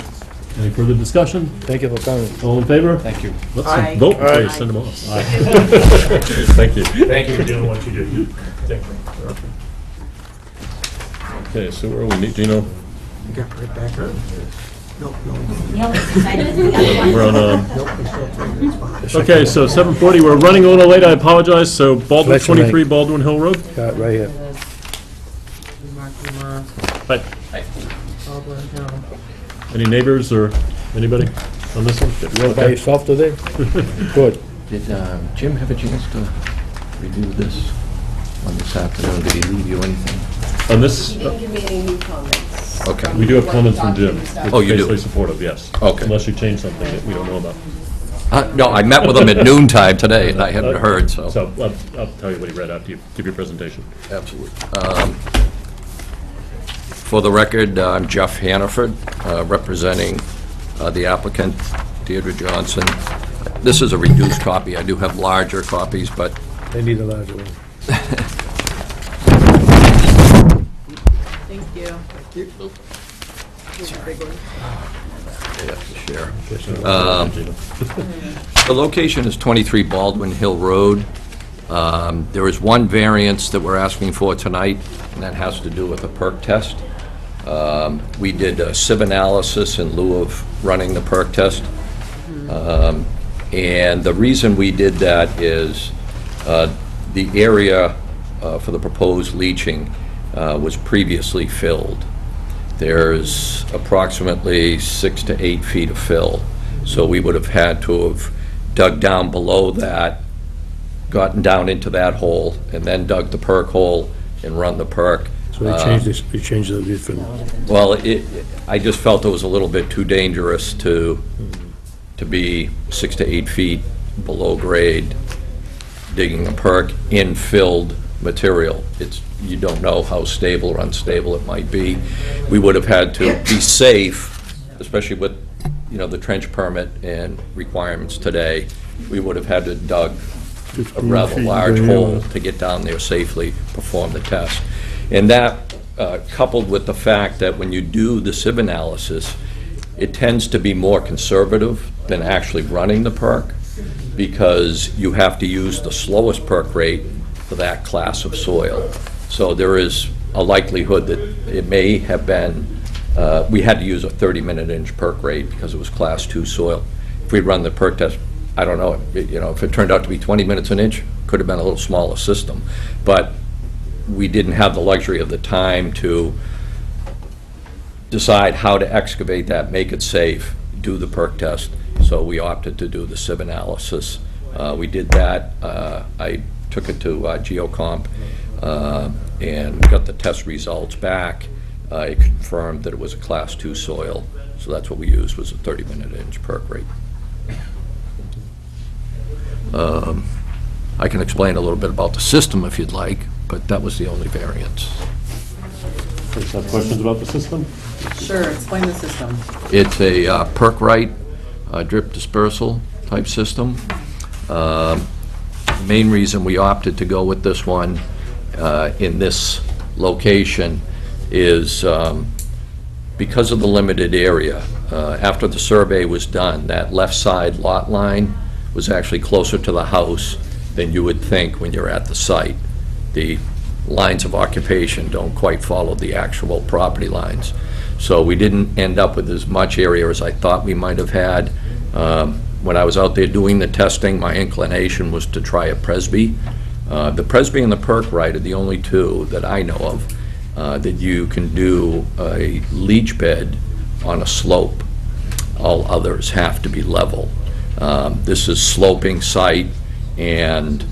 Any further discussion? Thank you for coming. All in favor? Thank you. Let's Aye. vote before you Aye. send them off. Aye. Thank you. Thank you for doing what you do. Thank you. Okay, so where are we, Gino? You got right back on? Nope, no. We're on, Nope, we still have 3 minutes behind. okay, so 7:40, we're running a little late, I apologize. So Baldwin, Fletcher Lane. 23 Baldwin Hill Road? Got it right here. Mark them off. But Baldwin Hill. any neighbors or anybody on this one? You all by Okay. yourself today? Good. Did Jim have a chance to review this on this afternoon? Did he leave you anything? On this, Didn't give me any new comments. Okay. we do have comments from Jim. Oh, you do? Basically supportive, yes. Okay. Unless you change something that we don't know about. No, I met with him at noontime today, and I hadn't heard, so. So I'll tell you what he read after you give your presentation. Absolutely. For the record, I'm Jeff Hannaford, representing the applicant, Deirdre Johnson. This is a reduced copy. I do have larger copies, but They need a larger one. Thank you. they have to share. Gino. The location is 23 Baldwin Hill Road. There is one variance that we're asking for tonight, and that has to do with a perk test. We did a sieve analysis in lieu of running the perk test. And the reason we did that is the area for the proposed leaching was previously filled. there's approximately 6 to 8 feet of fill. So we would have had to have dug down below that, gotten down into that hole, and then dug the perk hole and run the perk. So they changed this, they changed the different. Well, I just felt it was a little bit too dangerous to be 6 to 8 feet below grade, digging a perk in filled material. You don't know how stable or unstable it might be. We would have had to be safe, especially with, the trench permit and requirements today. We would have had to dug a rather large hole to get down there safely, perform the test. And that, coupled with the fact that when you do the sieve analysis, it tends to be more conservative than actually running the perk, because you have to use the slowest perk rate for that class of soil. So there is a likelihood that it may have been, we had to use a 30-minute inch perk rate because it was class 2 soil. If we run the perk test, I don't know, if it turned out to be 20 minutes an inch, could have been a little smaller system. But we didn't have the luxury of the time to decide how to excavate that, make it safe, do the perk test, so we opted to do the sieve analysis. We did that. I took it to Geocomp and got the test results back. It confirmed that it was a class 2 soil, so that's what we used, was a 30-minute inch perk rate. I can explain a little bit about the system if you'd like, but that was the only variance. Folks have questions about the system? Sure, explain the system. It's a Perk-Rite drip dispersal type system. The main reason we opted to go with this one in this location is because of the limited area. After the survey was done, that left side lot line was actually closer to the house than you would think when you're at the site. The lines of occupation don't quite follow the actual property lines. So we didn't end up with as much area as I thought we might have had. When I was out there doing the testing, my inclination was to try a Presby. The Presby and the Perk-Rite are the only two that I know of that you can do a leach bed on a slope. All others have to be level. This is sloping site, and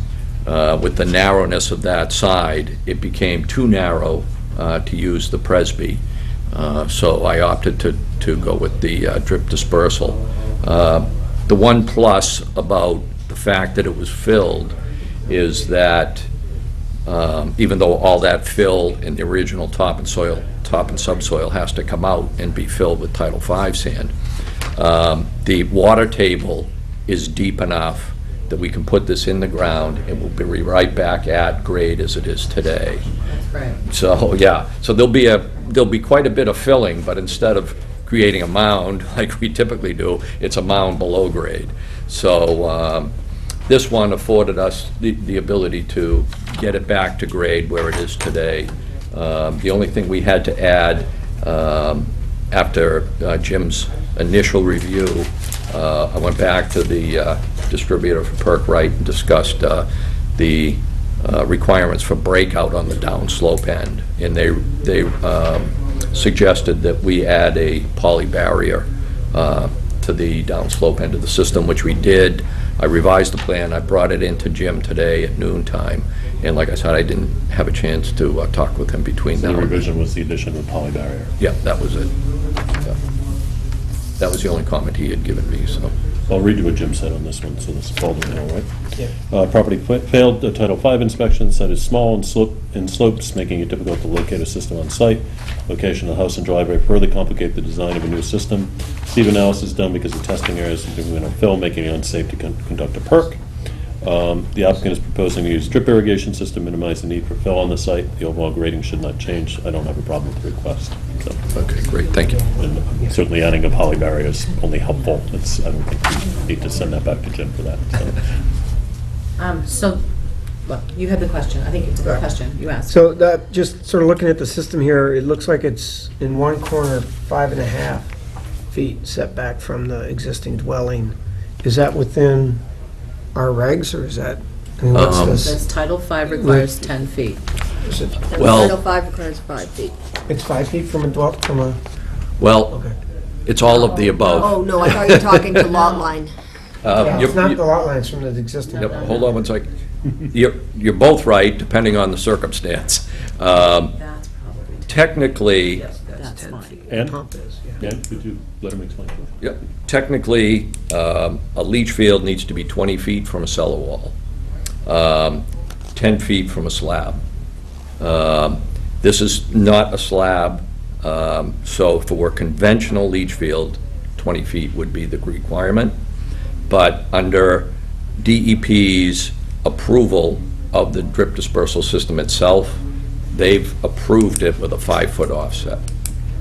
with the narrowness of that side, it became too narrow to use the Presby. So I opted to go with the drip dispersal. The one plus about the fact that it was filled is that even though all that fill in the original top and subsoil has to come out and be filled with Title V sand, the water table is deep enough that we can put this in the ground and we'll be right back at grade as it is today. That's great. So, yeah, so there'll be quite a bit of filling, but instead of creating a mound like we typically do, it's a mound below grade. So this one afforded us the ability to get it back to grade where it is today. The only thing we had to add after Jim's initial review, I went back to the distributor for Perk-Rite and discussed the requirements for breakout on the downslope end, and they suggested that we add a poly barrier to the downslope end of the system, which we did. I revised the plan. I brought it into Jim today at noontime, and like I said, I didn't have a chance to talk with him between So now the and then. revision was the addition of a poly barrier. Yeah, that was it. Yeah. That was the only comment he had given me, so. I'll read you what Jim said on this one, so this is Baldwin Hill, right? Property failed the Title V inspection, site is small and slopes, making it difficult to locate a system on site. Location of the house and driveway further complicate the design of a new system. Sieve analysis done because of testing areas and fill, making it unsafe to conduct a perk. The applicant is proposing to use drip irrigation system, minimize the need for fill on the site. The overall grading should not change. I don't have a problem with the request. So, Okay, great, thank you. and certainly adding a poly barrier is only helpful. I don't think we need to send that back to Jim for that. So. Well, you had the question. I think it's a good question you asked. So that, just sort of looking at the system here, it looks like it's in one corner 5.5 feet setback from the existing dwelling. Is that within our regs, or is that, I mean, what's It this? says Title V requires 10 feet. And Well- Title 5 requires 5 feet. It's 5 feet from a, Well, okay. it's all of the above. Oh, no, I thought you were talking to lot line. It's not the lot lines from the existing. Yep, hold on one second. You're both right, depending on the circumstance. That's probably, Technically, that's fine. And, Pump is, yeah. yeah, could you let him explain? yep, technically, a leach field needs to be 20 feet from a cellar wall, 10 feet from a slab. This is not a slab, so for a conventional leach field, 20 feet would be the requirement. But under DEP's approval of the drip dispersal system itself, they've approved it with a 5-foot offset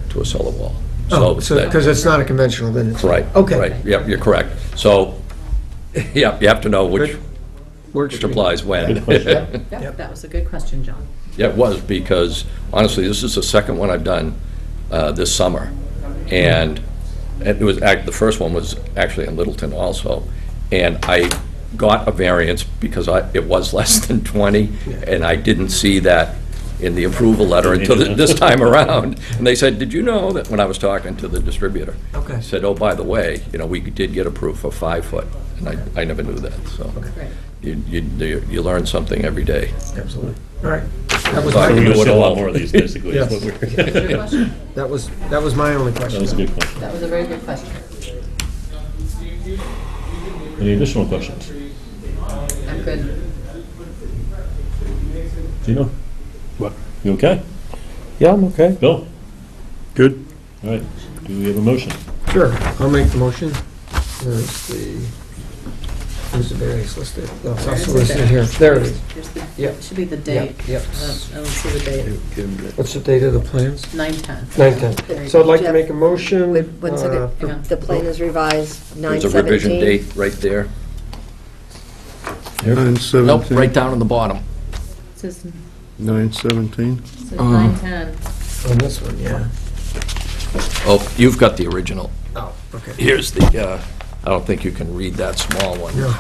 to a cellar wall. Oh, so, that- because it's not a conventional, then it's. Right. Okay. Right, yep, you're correct. So, yep, you have to know which Works which for me. applies when. Good question. Yep, that was a good question, John. Yeah, it was, because honestly, this is the second one I've done this summer. And it was, the first one was actually in Littleton also. And I got a variance because it was less than 20, and I didn't see that in the approval letter until this time around. And they said, did you know that, when I was talking to the distributor? Okay. I said, oh, by the way, we did get approved for 5 foot. And I never knew that, so. Great. You learn something every day. Absolutely. All right. That was Thought We're you my, knew gonna it see a lot all. more of these, basically, is what Yes. we're, Your question? that was my only that question. was a good question. That was a very good question. Any additional questions? I'm good. Gino? What? You okay? Yeah, I'm okay. Bill? Good? All right, do we have a motion? Sure, I'll make the motion. Who's the variance listed? No, it's also listed here. There it is. Here's the, Yep. it should be the date. Yep. I don't see the date. What's the date of the plans? 9/10. 9/10. So I'd like to make a motion. Wait, 1 second. Hang on. The plan is revised 9/17. There's a revision date right there. 9/17? Nope, right down on the bottom. It says, 9/17? it says 9/10. On this one, yeah. Oh, you've got the original. Oh, okay. Here's the, I don't think you can read that small one. No.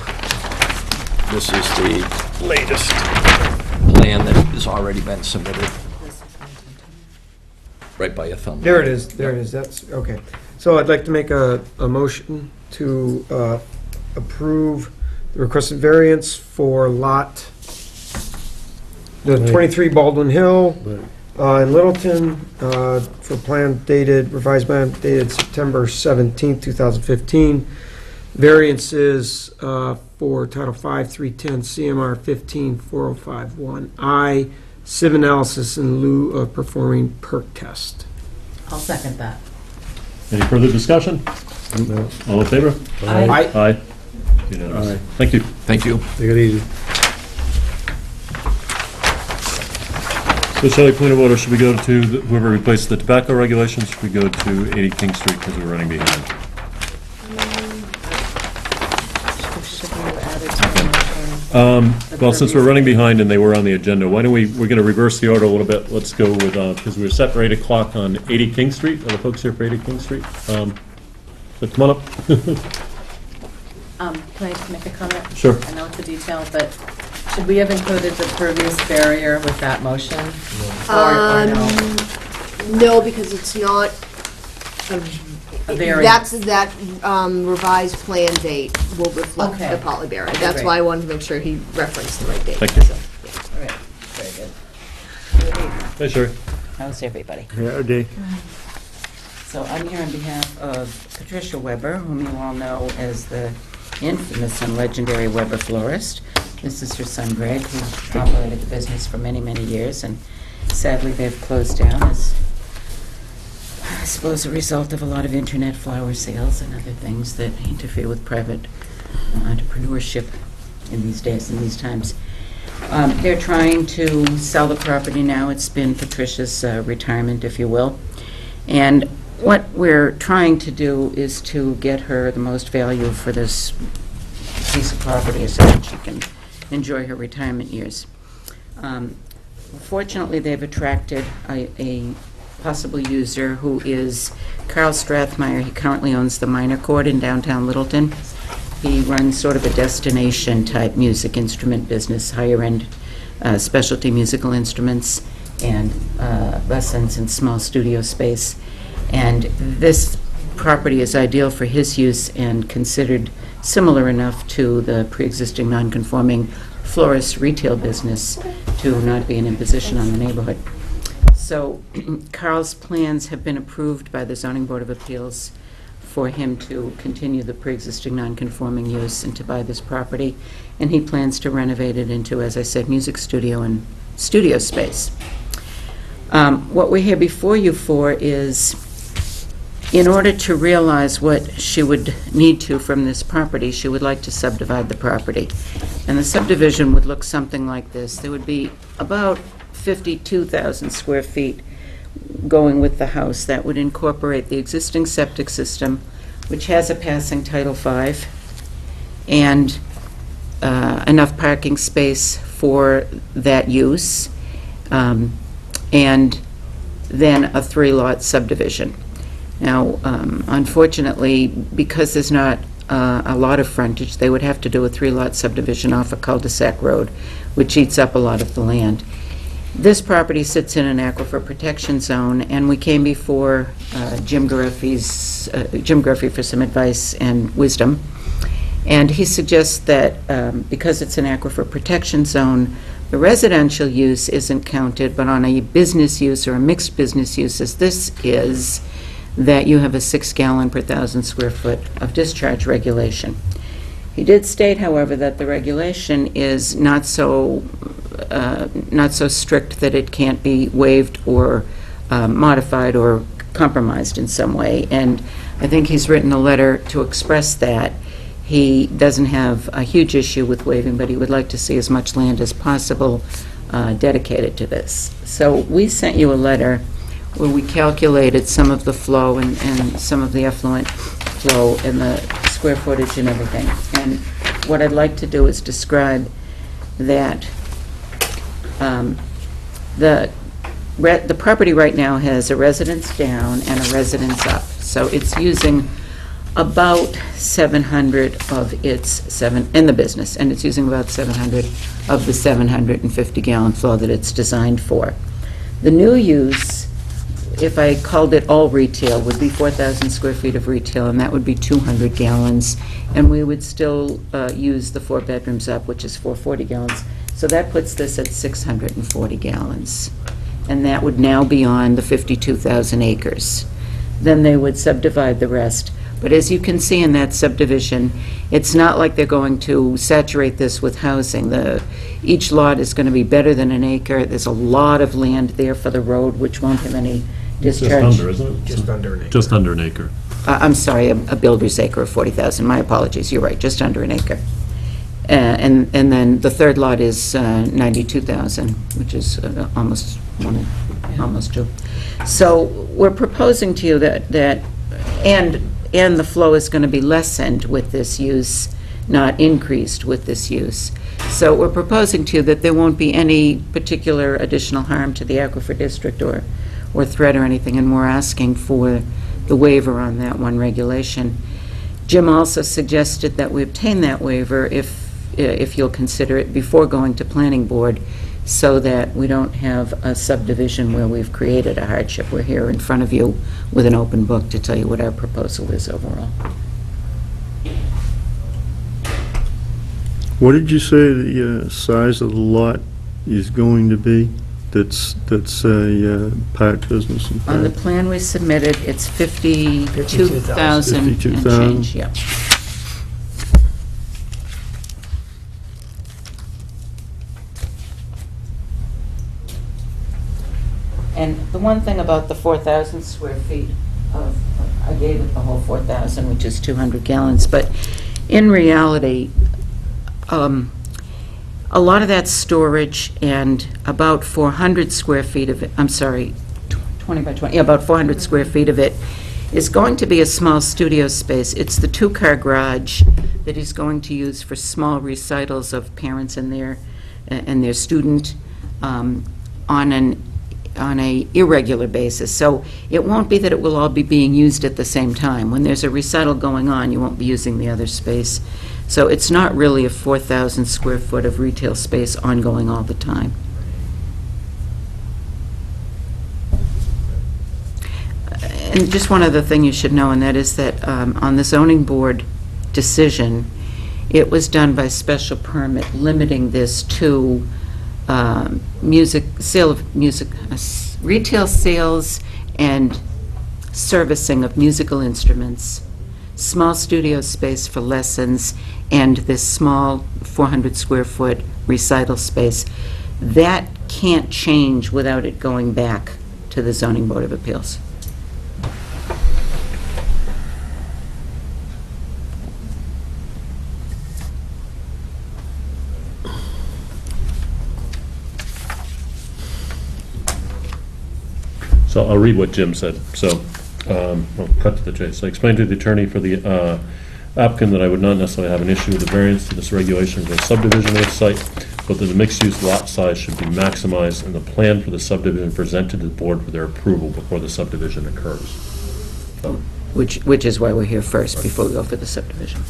This is the latest plan that has already been submitted. Right by your thumb. There it is, that's, okay. So I'd like to make a motion to approve the requested variance for the 23 Baldwin Hill in Littleton, for plan dated, revised plan dated September 17th, 2015. Variances for Title 5, 310, CMR 154051I, sieve analysis in lieu of performing perk test. I'll second that. Any further discussion? All in favor? Aye. Aye. Unanimous. Aye. Thank you. Thank you. Take it easy. So shall we, point of order, should we go to whoever replaced the tobacco regulations? Should we go to 80 King Street because we're running behind? Well, since we're running behind and they were on the agenda, why don't we're going to reverse the order a little bit. Let's go with, because we were set for 8 o'clock on 80 King Street. Are the folks here for 80 King Street? So come on up. Can I make a comment? Sure. I know it's a detail, but should we have included the pervious barrier with that motion? Or no? No, because it's not, A variance. that revised plan date will reflect Okay. the poly barrier. Okay, That's great. why I wanted to make sure he referenced the right date. Thank you. So, All right, very good. Hey, Sherry. How's everybody? Yeah, okay. So I'm here on behalf of Patricia Weber, whom you all know as the infamous and legendary Weber florist. This is her son Greg, who operated the business for many, many years, and sadly they've closed down as, I suppose, a result of a lot of internet flower sales and other things that interfere with private entrepreneurship in these days, in these times. They're trying to sell the property now. It's been Patricia's retirement, if you will. And what we're trying to do is to get her the most value for this piece of property so that she can enjoy her retirement years. Fortunately, they've attracted a possible user who is Carl Strathmeyer. He currently owns the Minor Court in downtown Littleton. He runs sort of a destination-type music instrument business, higher-end specialty musical instruments, and lessons in small studio space. And this property is ideal for his use and considered similar enough to the pre-existing non-conforming florist retail business to not be an imposition on the neighborhood. So Carl's plans have been approved by the Zoning Board of Appeals for him to continue the pre-existing non-conforming use and to buy this property, and he plans to renovate it into, as I said, music studio and studio space. What we're here before you for is, in order to realize what she would need to from this property, she would like to subdivide the property. And the subdivision would look something like this. There would be about 52,000 square feet going with the house. That would incorporate the existing septic system, which has a passing Title V, and enough parking space for that use, and then a 3-lot subdivision. Now, unfortunately, because there's not a lot of frontage, they would have to do a 3-lot subdivision off a cul-de-sac road, which eats up a lot of the land. This property sits in an aquifer protection zone, and we came before Jim Gareffi for some advice and wisdom. And he suggests that because it's an aquifer protection zone, the residential use isn't counted, but on a business use or a mixed business use, as this is, that you have a 6 gallon per 1,000 square foot of discharge regulation. He did state, however, that the regulation is not so strict that it can't be waived or modified or compromised in some way. And I think he's written a letter to express that. He doesn't have a huge issue with waiving, but he would like to see as much land as possible dedicated to this. So we sent you a letter where we calculated some of the flow and some of the effluent flow and the square footage and everything. And what I'd like to do is describe that the property right now has a residence down and a residence up. So it's using about 700 of its in the business, and it's using about 700 of the 750-gallon flow that it's designed for. The new use, if I called it all retail, would be 4,000 square feet of retail, and that would be 200 gallons, and we would still use the 4 bedrooms up, which is 440 gallons. So that puts this at 640 gallons, and that would now be on the 52,000 acres. Then they would subdivide the rest. But as you can see in that subdivision, it's not like they're going to saturate this with housing. Each lot is going to be better than an acre. There's a lot of land there for the road, which won't have any discharge. Just under, isn't it? Just under an acre. Just under an acre. I'm sorry, a builder's acre of 40,000. My apologies. You're right, just under an acre. And then the third lot is 92,000, which is almost 2. So we're proposing to you that and the flow is going to be lessened with this use, not increased with this use. So we're proposing to you that there won't be any particular additional harm to the aquifer district or threat or anything, and we're asking for the waiver on that one regulation. Jim also suggested that we obtain that waiver if you'll consider it before going to planning board, so that we don't have a subdivision where we've created a hardship. We're here in front of you with an open book to tell you what our proposal is overall. What did you say the size of the lot is going to be? That's a part business and On the part- plan we submitted, it's 52,000 and 52,000. change, yep. And the one thing about the 4,000 square feet I gave it the whole 4,000, which is 200 gallons, but in reality, a lot of that storage and about 400 square feet of it, I'm sorry, 20 by 20, yeah, about 400 square feet of it is going to be a small studio space. It's the 2-car garage that he's going to use for small recitals of parents and their student on a irregular basis. So it won't be that it will all be being used at the same time. When there's a recital going on, you won't be using the other space. So it's not really a 4,000 square foot of retail space ongoing all the time. And just one other thing you should know, and that is that on the zoning board decision, it was done by special permit, limiting this to sale of music, retail sales and servicing of musical instruments, small studio space for lessons, and this small 400 square foot recital space. That can't change without it going back to the zoning board of appeals. So I'll read what Jim said. So, I'll cut to the chase. I explained to the attorney for the applicant that I would not necessarily have an issue with the variance to this regulation for the subdivision of the site, but that the mixed-use lot size should be maximized and the plan for the subdivision presented to the board for their approval before the subdivision occurs. So, Which is why we're here first, before we go for the subdivision.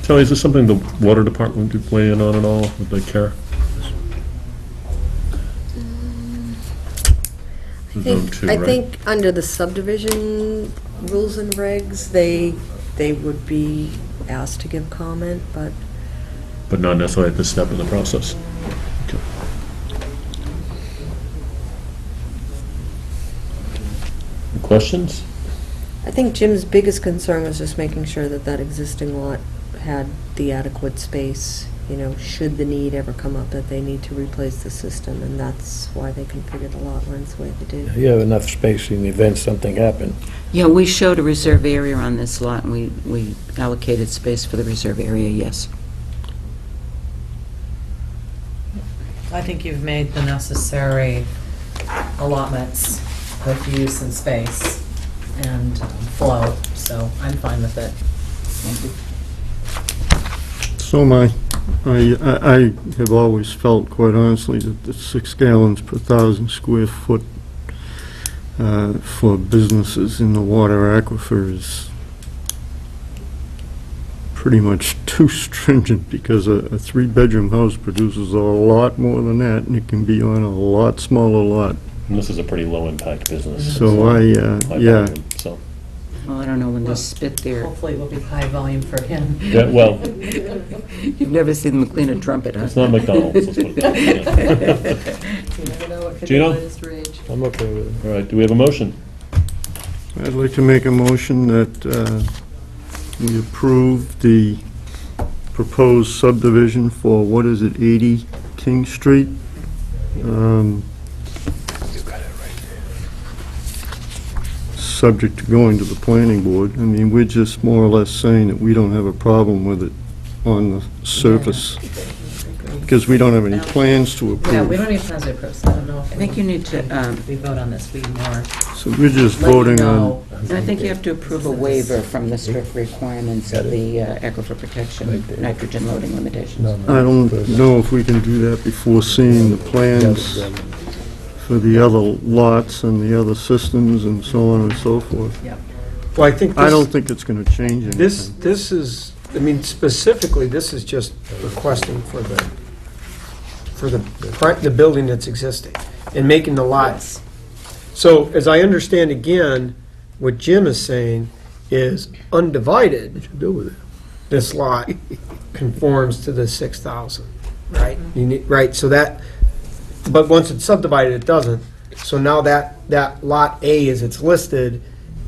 Charlie, is this something the water department could weigh in on at all? Would they care? I think under the subdivision rules and regs, they would be asked to give comment, but But not necessarily at this step in the process. Okay. Any questions? I think Jim's biggest concern was just making sure that that existing lot had the adequate space, you know, should the need ever come up that they need to replace the system, and that's why they configured the lot lines the way they did. You have enough space in the event something happened. Yeah, we showed a reserve area on this lot, and we allocated space for the reserve area, yes. I think you've made the necessary allotments with use and space and flow, so I'm fine with it. Thank you. So I have always felt, quite honestly, that the 6 gallons per 1,000 square foot for businesses in the water aquifer is pretty much too stringent, because a 3-bedroom house produces a lot more than that, and it can be on a lot smaller lot. And this is a pretty low-impact business. So High yeah. volume, so. Well, I don't know when they spit there. Hopefully it will be high volume for him. Yeah, well, You've never seen them clean a trumpet, huh? it's not McDonald's, let's put it that way. You never know what could Gino? be latest rage. I'm okay with it. All right, do we have a motion? I'd like to make a motion that we approve the proposed subdivision for, what is it, 80 King Street? Subject to going to the planning board. I mean, we're just more or less saying that we don't have a problem with it on the surface, because we don't have any plans to approve. Yeah, we don't need plans to approve, so I don't know if I think you need to, we vote on this, we more So we're just let you voting on, know. and I think you have to approve a waiver from the strict requirements of the aquifer protection nitrogen loading limitations. I don't know if we can do that before seeing the plans for the other lots and the other systems and so on and so forth. Well, I think I don't think it's going to change anything. this is, I mean, specifically, this is just requesting for the building that's existing and making the lots. So, as I understand again, what Jim is saying is undivided, this lot conforms to the 6,000, right? You need, right, so that, but once it's subdivided, it doesn't. So now that lot A, as it's listed,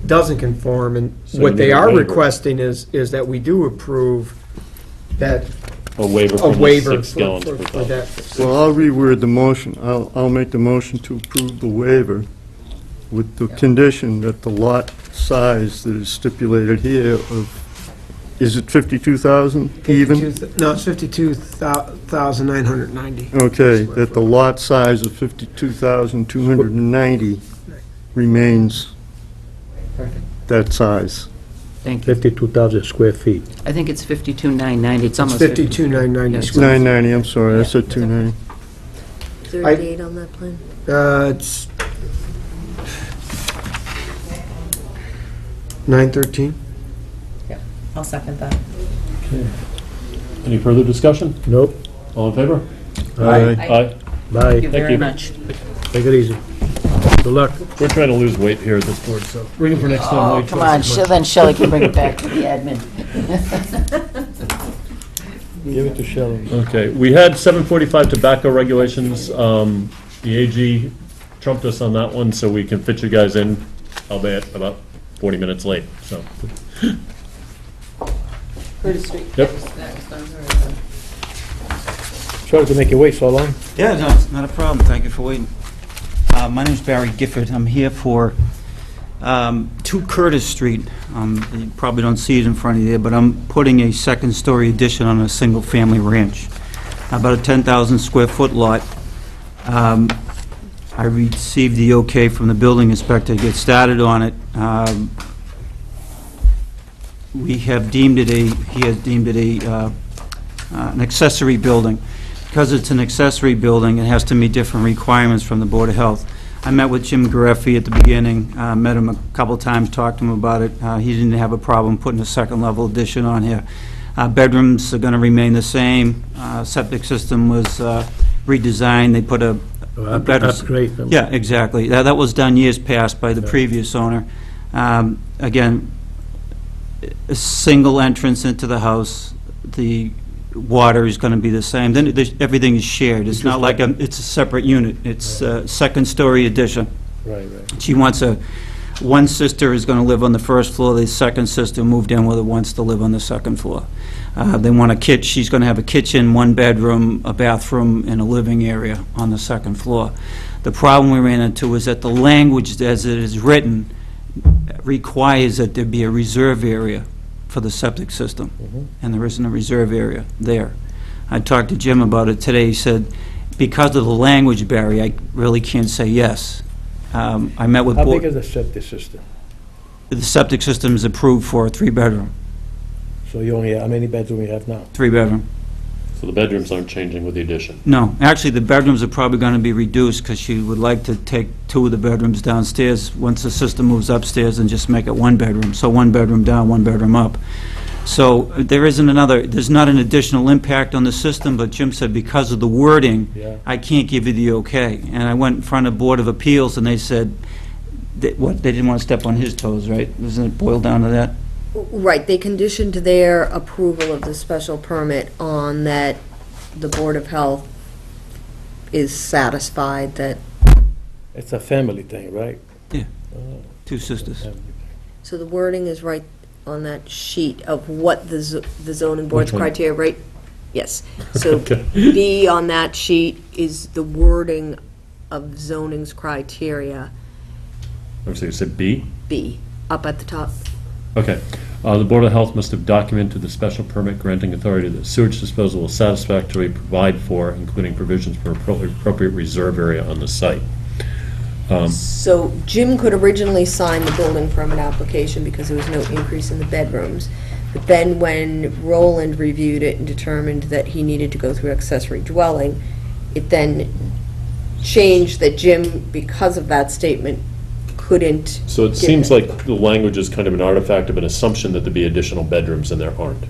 doesn't conform, and So what you they need a are waiver. requesting is that we do approve that, A waiver a from the waiver 6 gallons per for thousand. that. Well, I'll reword the motion. I'll make the motion to approve the waiver with the condition that the lot size that is stipulated here of, is it 52,000 even? No, it's 52,990. Okay, that the lot size of 52,290 remains Perfect. that size. Thank you. 52,000 square feet. I think it's 52,990, it's It's almost 52,990. Yes. 990, I'm sorry, I said 290. Is there I- a date on that plan? It's 9:13? I'll second that. Any further discussion? Nope. All in favor? Aye. Aye. Bye. Thank you Thank very you. much. Take it easy. Good luck. We're trying to lose weight here at this board, so bring it for next time. Oh, Wait come twice on, as much. then Shelley can bring it back to the admin. Give it to Shelley. Okay, we had 7:45 tobacco regulations. The AG trumped us on that one, so we can fit you guys in, albeit about 40 minutes late, so. Curtis Street. Yep. Sorry to make you wait so long. Yeah, no, it's not a problem. Thank you for waiting. My name's Barry Gifford. I'm here for 2 Curtis Street. You probably don't see it in front of you there, but I'm putting a second-story addition on a single-family ranch. About a 10,000 square foot lot. I received the okay from the building inspector to get started on it. We have deemed it he has deemed it an accessory building. Because it's an accessory building, it has to meet different requirements from the Board of Health. I met with Jim Gareffi at the beginning, met him a couple times, talked to him about it. He didn't have a problem putting a second-level addition on here. Bedrooms are going to remain the same. Septic system was redesigned. They put a better... Upgrade. Yeah, exactly. That was done years past by the previous owner. Again, a single entrance into the house. The water is going to be the same. Then everything is shared. It's not like it's a separate unit. It's a second-story addition. Right. She wants one sister is going to live on the first floor. The second sister moved in with her, wants to live on the second floor. They want a kitchen. She's going to have a kitchen, 1 bedroom, a bathroom, and a living area on the second floor. The problem we ran into is that the language as it is written requires that there be a reserve area for the septic system, and there isn't a reserve area there. I talked to Jim about it today. He said, because of the language barrier, I really can't say yes. I met with... How big is the septic system? The septic system is approved for a 3-bedroom. So you only, how many bedrooms you have now? 3-bedroom. So the bedrooms aren't changing with the addition? No, actually, the bedrooms are probably going to be reduced because she would like to take 2 of the bedrooms downstairs once the system moves upstairs and just make it 1 bedroom. So 1 bedroom down, 1 bedroom up. So there's not an additional impact on the system, but Jim said because of the wording, Yeah. I can't give you the okay. And I went in front of Board of Appeals and they said, they didn't want to step on his toes, right? Doesn't it boil down to that? Right, they conditioned their approval of the special permit on that the Board of Health is satisfied that, It's a family thing, right? Yeah, 2 sisters. so the wording is right on that sheet of what the zoning board's Which one? criteria, right? Yes, so Okay. B on that sheet is the wording of zoning's criteria, So you said B? B, up at the top. Okay. The Board of Health must have documented the special permit granting authority that sewage disposal will satisfactorily provide for, including provisions for appropriate reserve area on the site. So Jim could originally sign the building permit application because there was no increase in the bedrooms. But then when Roland reviewed it and determined that he needed to go through accessory dwelling, it then changed that Jim, because of that statement, couldn't. So it give seems it. like the language is kind of an artifact of an assumption that there'd be additional bedrooms and there aren't.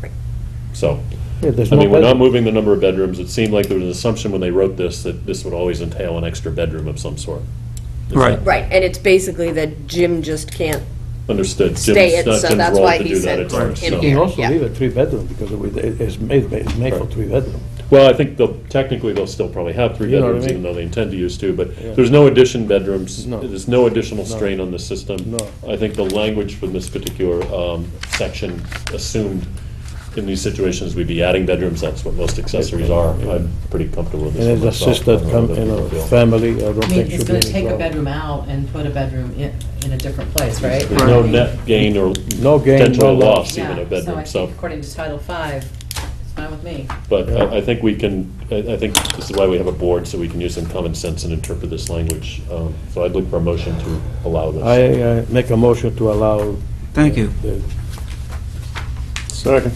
So, Yeah, there's I no mean, we're not bedroom. moving the number of bedrooms. It seemed like there was an assumption when they wrote this that this would always entail an extra bedroom of some sort. Is Right. that Right, and it's basically that Jim just can't Understood. stay it, Jim's so not that's Jim's role why to he do that. sent It's ours, him so. You here. can also Yeah. leave it 3-bedroom because it's made for 3-bedroom. Well, I think technically they'll still probably have 3 You know what I bedrooms, mean? even though they intend to use 2, but Yeah. there's no addition bedrooms. No. There's no additional No. strain on the system. No. I think the language from this particular section assumed in these situations we'd be adding bedrooms. That's what most accessories are. I'm pretty comfortable with this And one as a myself. sister, I don't know in what a the deal. family, I don't I mean, think it's should be going any to take a problem. bedroom out and put a bedroom in a different place, right? There's no net gain or No gain, potential no loss. loss even Yeah, of bedroom, so I so. think according to Title V, it's fine with me. But I think we can, I think this is why we have a board, so we can use some common sense and interpret this language. So I'd look for a motion to allow this. I make a motion to allow. Thank you. The Second.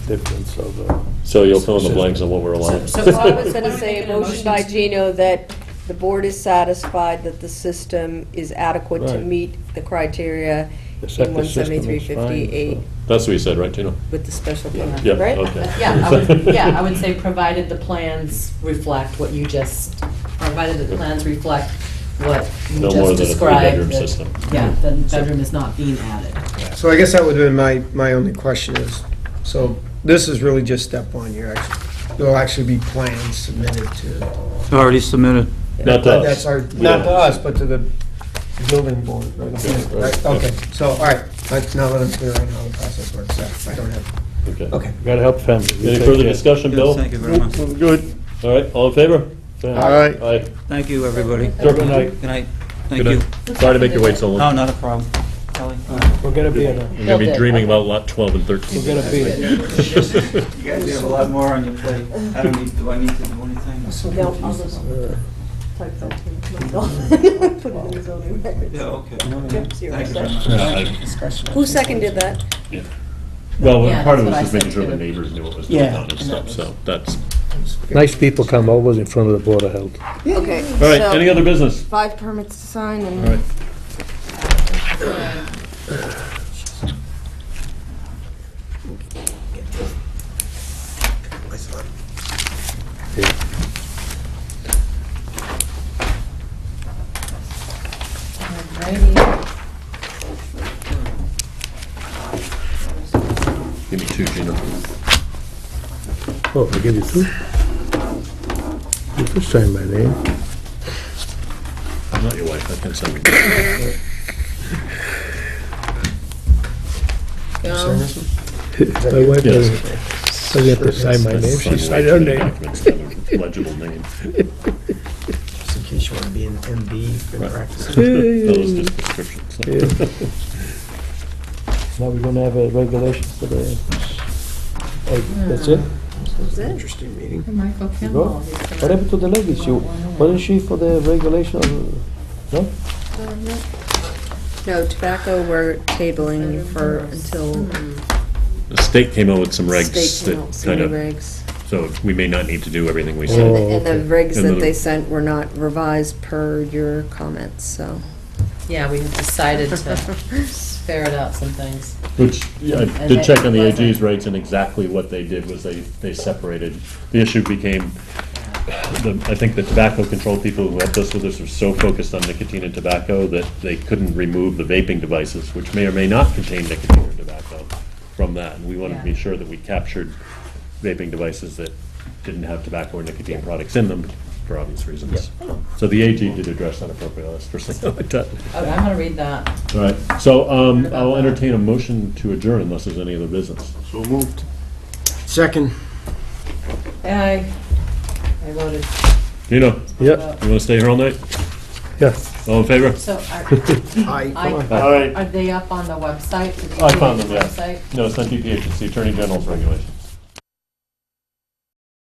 difference of. So you'll fill in the blanks on what we're allowing. So I was going to say, a motion by Gino that the board is satisfied that the system is adequate to Right. meet the criteria, The septic system is 17358 fine. That's what you said, right, Gina? with the special permit, Yeah, right? okay. Yeah, I would say provided the plans reflect what you just, provided that the plans reflect what you No more just than a described. three-bedroom that- system. Yeah, the bedroom is not being added. So I guess that would have been my only question is, so this is really just step one, there'll actually be plans submitted to. Already submitted. Not to us. That's our, not to us, but to the building board, right? Okay, so, all right, now that I'm clear on how the process works, I don't have, Okay. okay. Gotta help families. Any further discussion, Bill? Thank you very much. Good. All right, all in favor? All right. Aye. Thank you, everybody. Good night. Good night. Thank Good you. night. Sorry to make you wait so No, long. not a problem. Kelly? We'll get a beer now. You're gonna be dreaming about lot 12 and 13. We'll get a beer. You guys have a lot more on your plate. I don't need, do I need to do anything? No, I'll just type that too. Put it in the zoning records. Yeah, okay. Yep, so you're Thank you all very set. much. Who seconded that? Well, Yeah, part of it that's was just what I making sure said the too. neighbors knew what was going Yeah, on and and stuff, that so that's, Nice people come over in front of the Board of Health. Okay. all right, any other business? 5 permits to sign All and. right. Give me 2, Gina. Oh, I give you 2? You can sign my name. I'm not your wife, I can sign it. My wife Yes. doesn't have to sign my name, she signed her name. Documents, not a legible name. Just in case you want to be an MD for practice. Those just prescriptions. Yeah. Now we're gonna have a regulation for the, that's it? It's an interesting meeting. Michael Go. Kimball. What happened to the lady? Wasn't she for the regulation? No? No, tobacco we're tabling for until The state came out with some regs state came out with that some kind new of, regs. so we may not need to do everything we Oh. said. And the regs And that the- they sent were not revised per your comments, so. Yeah, we have decided to ferret out some things. Which, yeah, I And did they- check on the AG's rates, and exactly what they did was they separated. The issue became, I think the tobacco control people who helped us with this were so focused on nicotine and tobacco that they couldn't remove the vaping devices, which may or may not contain nicotine or tobacco, from that. And we wanted to be sure that we captured vaping devices that didn't have tobacco or nicotine products in them, for obvious reasons. So the AG did address that appropriately, let's first thing like that. Okay, I'm gonna read that. All right, so I'll entertain a motion to adjourn unless there's any other business. So moved. Second. I voted. Gino, Yeah, you want to stay here all night? yeah. All in favor? So Aye. are they up on the website? The I found them, DPH yeah. website? No, it's not DPH, it's the Attorney General's regulation.